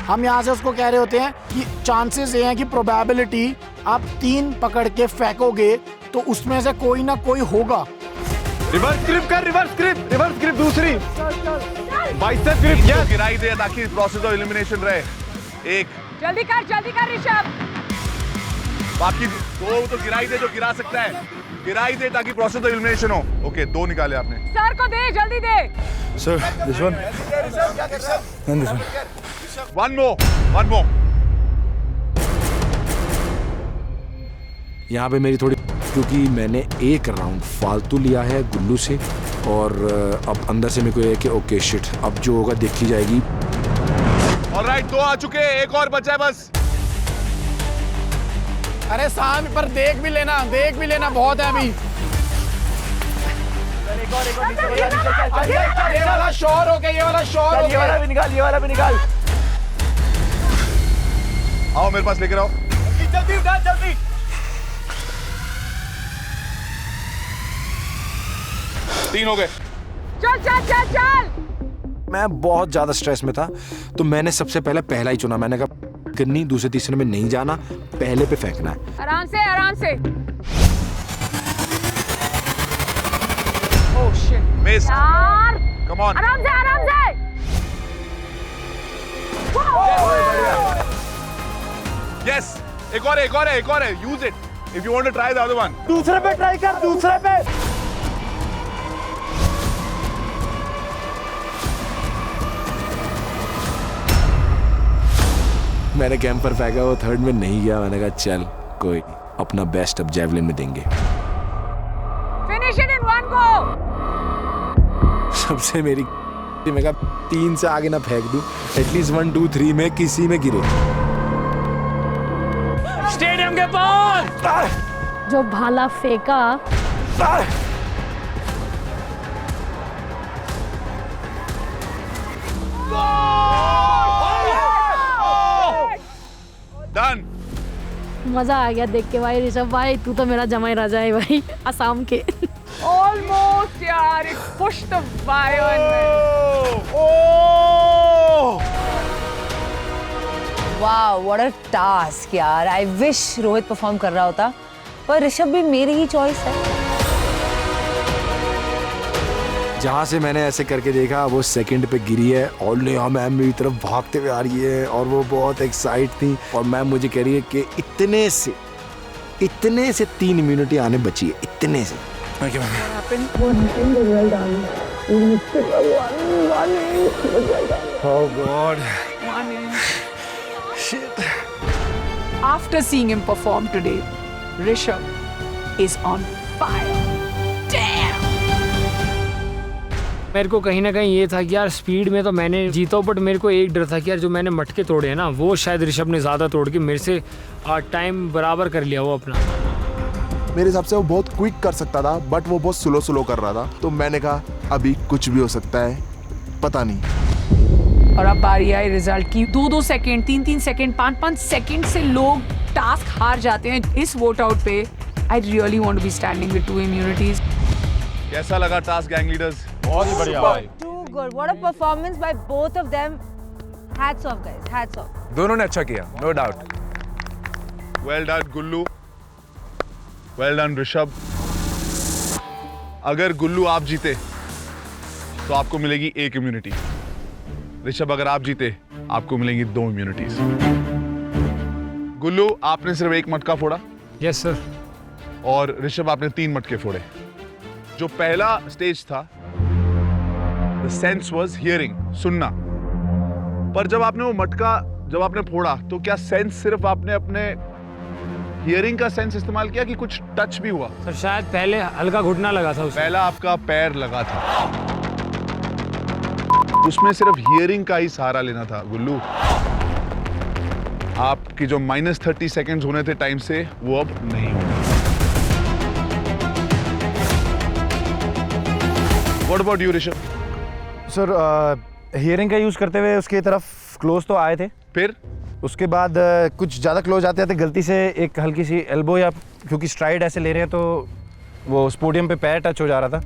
Speaker 15: हम यहाँ से उसको कह रहे होते हैं कि चांसेस ये हैं कि प्रोबेबिलिटी आप 3 पकड़ के फेंकोगे तो उसमें से कोई ना कोई होगा।
Speaker 13: रिवर्स ग्रिप कर, रिवर्स ग्रिप दूसरी। Bicep grip.
Speaker 8: यस, गिराई दे ताकि प्रोसेस ऑफ एलिमिनेशन रहे। 1
Speaker 11: जल्दी कर ऋषभ।
Speaker 8: बाकी 2 तो गिराई दे जो गिरा सकता है, गिराई दे ताकि प्रोसेस ऑफ एलिमिनेशन हो। ओके, 2 निकाले आपने।
Speaker 11: सर को दे, जल्दी दे।
Speaker 6: Sir this one and this one.
Speaker 8: One more.
Speaker 6: यहाँ पे मेरी थोड़ी, क्योंकि मैंने एक राउंड फालतू लिया है गुल्लू से और अब अंदर से मेरे को ये है कि ओके शिट, अब जो होगा देखी जाएगी।
Speaker 8: ऑलराइट, 2 आ चुके, एक और बचा है बस।
Speaker 15: अरे सामने पर देख भी लेना बहुत है अभी। ये वाला शोर हो गया, ये वाला
Speaker 13: भी निकाल।
Speaker 8: आओ मेरे पास लेकर आओ।
Speaker 13: जल्दी।
Speaker 8: 3 हो गए।
Speaker 11: चल।
Speaker 6: मैं बहुत ज्यादा स्ट्रेस में था तो मैंने सबसे पहला ही चुना। मैंने कहा करनी, दूसरे तीसरे में नहीं जाना, पहले पे फेंकना है।
Speaker 11: आराम से। Oh shit.
Speaker 8: Missed.
Speaker 16: यार।
Speaker 8: Come on.
Speaker 16: आराम से।
Speaker 8: Yes. एक और है. Use it. If you want to try the other one.
Speaker 13: दूसरे पे ट्राई कर, दूसरे पे।
Speaker 6: मैंने कैंपर फेंका, वो थर्ड में नहीं गया। मैंने कहा चल कोई, अपना बेस्ट अब जैवलिन में देंगे।
Speaker 11: Finish it in one go.
Speaker 6: सबसे मेरी मैं कहा 3 से आगे ना फेंक दूं, एटलीस्ट 1 2 3 में किसी में गिरे।
Speaker 11: स्टेडियम के पास
Speaker 14: जो भाला फेंका
Speaker 8: डन।
Speaker 14: मजा आ गया देख के भाई। ऋषभ भाई तू तो मेरा जमाई राजा है भाई असम के।
Speaker 11: Almost यार, it pushed the wire.
Speaker 5: वाह, व्हाट अ टास्क यार। आई विश रोहित परफॉर्म कर रहा होता, पर ऋषभ भी मेरी ही चॉइस है।
Speaker 6: जहाँ से मैंने ऐसे करके देखा वो सेकंड पे गिरी है और नेहा मैम मेरी तरफ भागते हुए आ रही है और वो बहुत एक्साइट थी और मैम मुझे कह रही है कि इतने से 3 इम्यूनिटी आने बची है, इतने से। Oh God.
Speaker 11: Shit. After seeing him perform today, Rishabh is on fire. Damn.
Speaker 1: मेरे को कहीं ना कहीं ये था कि यार स्पीड में तो मैंने जीता, बट मेरे को एक डर था कि यार जो मैंने मटके तोड़े हैं ना, वो शायद ऋषभ ने ज़्यादा तोड़ के मेरे से टाइम बराबर कर लिया वो अपना।
Speaker 2: मेरे हिसाब से वो बहुत क्विक कर सकता था, बट वो बहुत स्लो कर रहा था, तो मैंने कहा अभी कुछ भी हो सकता है, पता नहीं।
Speaker 11: और अब बारी आई रिजल्ट की। 2-2 सेकंड, 3-3 सेकंड, 5-5 सेकंड से लोग टास्क हार जाते हैं इस वोट आउट पे। I really want to be standing with 2 immunities.
Speaker 8: कैसा लगा टास्क गैंग लीडर्स?
Speaker 13: बहुत ही बढ़िया भाई।
Speaker 5: Too good. What a performance by both of them. Hats off guys, hats off.
Speaker 6: दोनों ने अच्छा किया, नो डाउट।
Speaker 8: वेल डन गुल्लू, वेल डन ऋषभ। अगर गुल्लू आप जीते तो आपको मिलेगी 1 इम्यूनिटी। ऋषभ अगर आप जीते आपको मिलेंगी 2 इम्यूनिटीज। गुल्लू आपने सिर्फ 1 मटका फोड़ा।
Speaker 1: Yes sir.
Speaker 8: और ऋषभ आपने 3 मटके फोड़े। जो पहला स्टेज था, द सेंस वाज हियरिंग, सुनना। पर जब आपने वो मटका जब आपने फोड़ा तो क्या सेंस सिर्फ आपने अपने हियरिंग का सेंस इस्तेमाल किया कि कुछ टच भी हुआ?
Speaker 1: सर शायद पहले हल्का घुटना लगा था उसमें।
Speaker 8: पहला आपका पैर लगा था, उसमें सिर्फ हियरिंग का ही सहारा लेना था गुल्लू। आपकी जो -30 सेकंड्स होने थे टाइम से, वो अब नहीं होंगे। What about you, Rishabh?
Speaker 9: Sir hearing का यूज़ करते हुए उसकी तरफ क्लोज तो आए थे,
Speaker 8: फिर
Speaker 9: उसके बाद कुछ ज़्यादा क्लोज आते आते गलती से एक हल्की सी एल्बो, या क्योंकि स्ट्राइड ऐसे ले रहे हैं तो वो उस पोडियम पे पैर टच हो जा रहा था।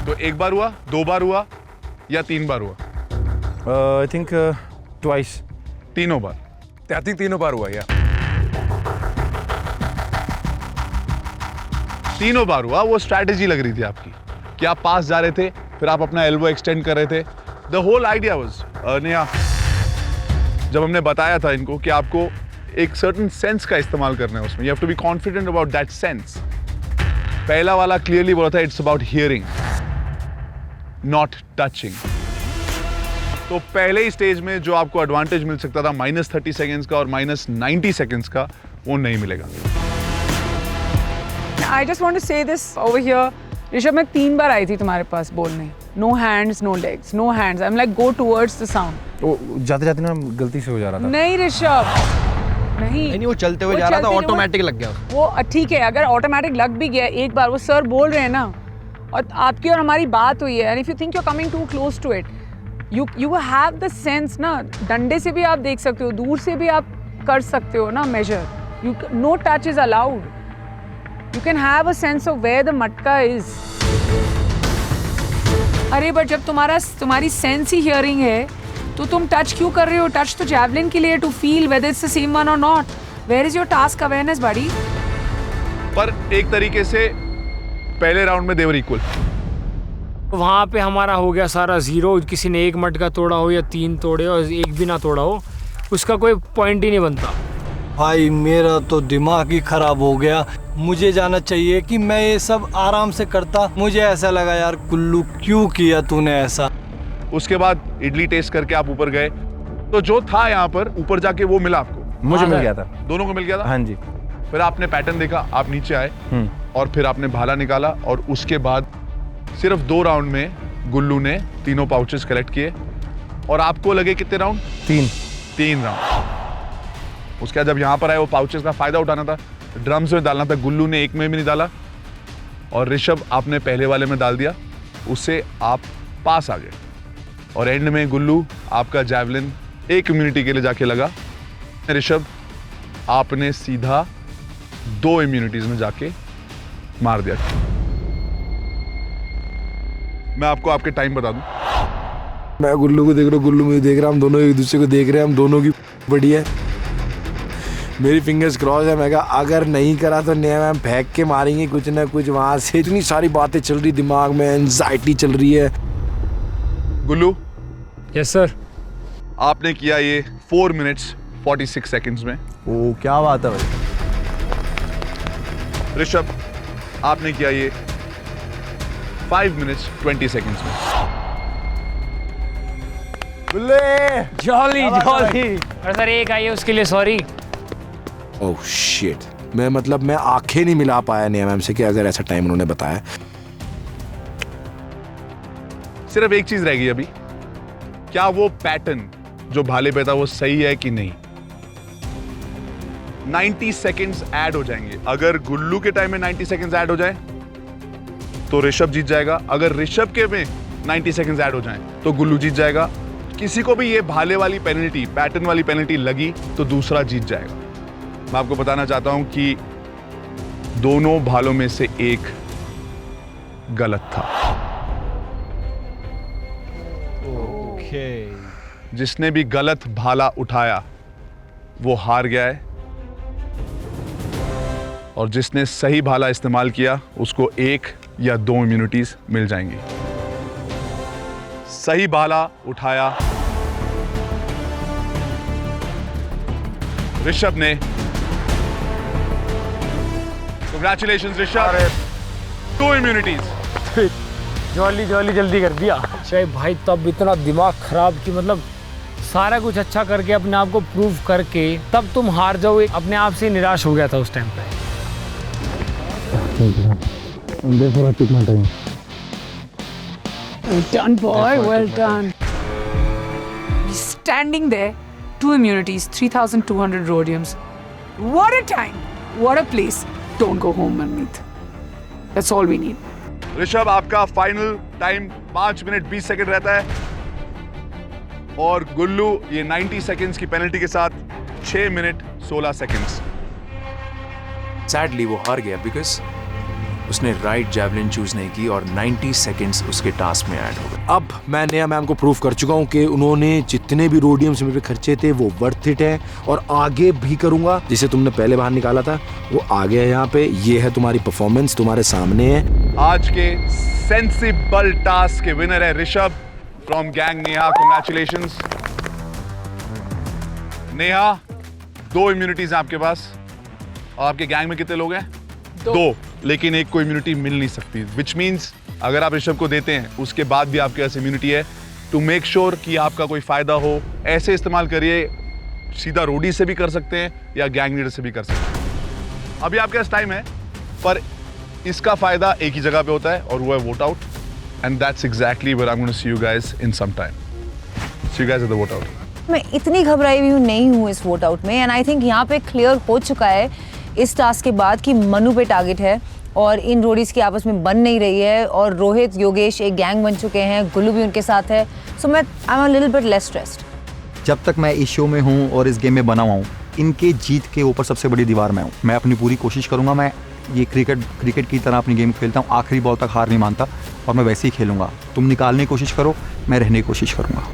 Speaker 8: तो 1 बार हुआ, 2 बार हुआ या 3 बार हुआ?
Speaker 9: I think twice,
Speaker 8: 3 bar.
Speaker 6: I think 3 बार हुआ या
Speaker 8: 3 बार हुआ। वो स्ट्रैटेजी लग रही थी आपकी कि आप पास जा रहे थे, फिर आप अपना एल्बो एक्सटेंड कर रहे थे। The whole idea was, Neha, जब हमने बताया था इनको कि आपको एक सर्टेन सेंस का इस्तेमाल करना है उसमें, you have to be confident about that sense. पहला वाला क्लियरली बोला था it's about hearing not touching. तो पहले ही स्टेज में जो आपको एडवांटेज मिल सकता था -30 सेकेंड्स का और -90 सेकेंड्स का, वो नहीं मिलेगा।
Speaker 11: I just want to say this over here. Rishabh, मैं 3 बार आई थी तुम्हारे पास बोलने, no hands, no legs, no hands. I'm like go towards the sound.
Speaker 9: वो जाते जाते ना गलती से हो जा रहा था।
Speaker 11: नहीं ऋषभ, नहीं
Speaker 12: वो चलते हुए जा रहा था, ऑटोमेटिक लग गया।
Speaker 11: वो ठीक है, अगर ऑटोमेटिक लग भी गया एक बार, वो सर बोल रहे हैं ना, और आपकी और हमारी बात हुई है, and if you think you're coming too close to it, you have the sense ना, डंडे से भी आप देख सकते हो, दूर से भी आप कर सकते हो ना measure. No touch is allowed. You can have a sense of where the मटका is. अरे बट जब तुम्हारी सेंस ही हियरिंग है, तो तुम टच क्यों कर रहे हो? टच तो जैवलिन के लिए, to feel whether it's the same one or not. Where is your task awareness बड़ी?
Speaker 8: पर एक तरीके से पहले राउंड में देवर इक्वल।
Speaker 1: वहाँ पे हमारा हो गया सारा 0। किसी ने 1 मटका तोड़ा हो या 3 तोड़े हो, 1 भी ना तोड़ा हो, उसका कोई पॉइंट ही नहीं बनता।
Speaker 4: भाई मेरा तो दिमाग ही खराब हो गया। मुझे जाना चाहिए कि मैं ये सब आराम से करता। मुझे ऐसा लगा यार कुल्लू क्यों किया तूने ऐसा।
Speaker 8: उसके बाद इडली टेस्ट करके आप ऊपर गए, तो जो था यहाँ पर ऊपर जाके वो मिला आपको?
Speaker 9: मुझे मिल गया था।
Speaker 8: दोनों को मिल गया था?
Speaker 9: हाँ जी।
Speaker 8: फिर आपने पैटर्न देखा, आप नीचे आए और फिर आपने भाला निकाला, और उसके बाद सिर्फ 2 राउंड में गुल्लू ने तीनों पाउचेस कलेक्ट किए और आपको लगे कितने राउंड? 3 राउंड। उसके बाद जब यहाँ पर आए वो पाउचेस का फायदा उठाना था, ड्रम्स में डालना था। गुल्लू ने एक में भी नहीं डाला और ऋषभ आपने पहले वाले में डाल दिया, उससे आप पास आ गए। और एंड में गुल्लू आपका जैवलिन एक इम्यूनिटी के लिए जाके लगा, ऋषभ आपने सीधा 2 इम्यूनिटीज में जाके मार दिया। मैं आपको आपके टाइम बता दूं।
Speaker 6: मैं गुल्लू को देख रहा हूँ, गुल्लू मुझे देख रहा, हम दोनों एक दूसरे को देख रहे हैं, हम दोनों की बढ़िया है। मेरी फिंगर्स क्रॉस है। मैं कहा अगर नहीं करा तो नेहा मैम फेंक के मारेंगे कुछ ना कुछ वहां से। इतनी सारी बातें चल रही दिमाग में, एंजाइटी चल रही है।
Speaker 8: गुल्लू।
Speaker 1: Yes sir.
Speaker 8: आपने किया ये 4 मिनट्स 46 सेकंड्स में।
Speaker 9: ओ क्या बात है भाई।
Speaker 8: ऋषभ आपने किया ये 5 मिनट्स 20 सेकंड्स में।
Speaker 1: जॉली और सर एक आई है उसके लिए सॉरी।
Speaker 6: ओह शिट, मैं आंखें नहीं मिला पाया नेहा मैम से कि अगर ऐसा टाइम उन्होंने बताया।
Speaker 8: सिर्फ एक चीज रह गई अभी, क्या वो पैटर्न जो भाले पे था वो सही है कि नहीं। 90 सेकंड्स ऐड हो जाएंगे। अगर गुल्लू के टाइम में 90 सेकंड्स ऐड हो जाए तो ऋषभ जीत जाएगा। अगर ऋषभ के में 90 सेकंड्स ऐड हो जाए तो गुल्लू जीत जाएगा। किसी को भी ये भाले वाली पेनल्टी, पैटर्न वाली पेनल्टी लगी तो दूसरा जीत जाएगा। मैं आपको बताना चाहता हूं कि दोनों भालों में से एक गलत था। जिसने भी गलत भाला उठाया वो हार गया है और जिसने सही भाला इस्तेमाल किया उसको 1 या 2 इम्यूनिटीज मिल जाएंगी। सही भाला उठाया ऋषभ ने। Congratulations Rishabh, 2 immunities.
Speaker 1: जॉली जल्दी कर दिया। चाहे भाई तब इतना दिमाग खराब कि सारा कुछ अच्छा करके अपने आप को प्रूव करके तब तुम हार जाओ, अपने आप से निराश हो गया था उस टाइम पे।
Speaker 11: Well done, boy. Well done. Standing there, 2 immunities, 3,200 rhodiums. What a time! What a place! Don't go home, Manmeet. That's all we need.
Speaker 8: Rishabh आपका फाइनल टाइम 5 मिनट 20 सेकंड रहता है और गुल्लू ये 90 सेकंड्स की पेनल्टी के साथ 6 मिनट 16 सेकंड्स।
Speaker 10: सैडली वो हार गया बिकॉज उसने राइट जैवलिन चूज नहीं की और 90 सेकंड्स उसके टास्क में ऐड हो गए।
Speaker 6: अब मैं नेहा मैम को प्रूव कर चुका हूँ कि उन्होंने जितने भी रोडियम्स मेरे पे खर्चे थे वो वर्थ इट है और आगे भी करूंगा। जिसे तुमने पहले बाहर निकाला था वो आ गया यहाँ पे। ये है तुम्हारी परफॉर्मेंस, तुम्हारे सामने है।
Speaker 8: आज के सेंसिबल टास्क के विनर है Rishabh from gang Neha. Congratulations Neha, 2 immunities आपके पास और आपके गैंग में कितने लोग हैं? 2, लेकिन एक को इम्यूनिटी मिल नहीं सकती। विच मीन्स अगर आप ऋषभ को देते हैं उसके बाद भी आपके पास इम्यूनिटी है। टू मेक श्योर कि आपका कोई फायदा हो, ऐसे इस्तेमाल करिए। सीधा रोडी से भी कर सकते हैं या गैंग लीडर से भी कर सकते हैं। अभी आपके पास टाइम है पर इसका फायदा एक ही जगह पे होता है और वो है vote out. And that's exactly where I am going to see you guys in some time. See you guys at the vote out.
Speaker 5: मैं इतनी घबराई हुई नहीं हूँ इस वोट आउट में। एंड आई थिंक यहाँ पे क्लियर हो चुका है इस टास्क के बाद कि मनु पे टारगेट है और इन रोडीज की आपस में बन नहीं रही है और रोहित योगेश एक गैंग बन चुके हैं, गुल्लू भी उनके साथ है। सो मैं I am a little bit less stressed.
Speaker 9: जब तक मैं इस शो में हूँ और इस गेम में बना हुआ हूँ, इनके जीत के ऊपर सबसे बड़ी दीवार मैं हूँ। मैं अपनी पूरी कोशिश करूँगा। मैं ये क्रिकेट की तरह अपनी गेम खेलता हूँ, आखिरी बॉल तक हार नहीं मानता और मैं वैसे ही खेलूँगा। तुम निकालने की कोशिश करो, मैं रहने की कोशिश करूँगा।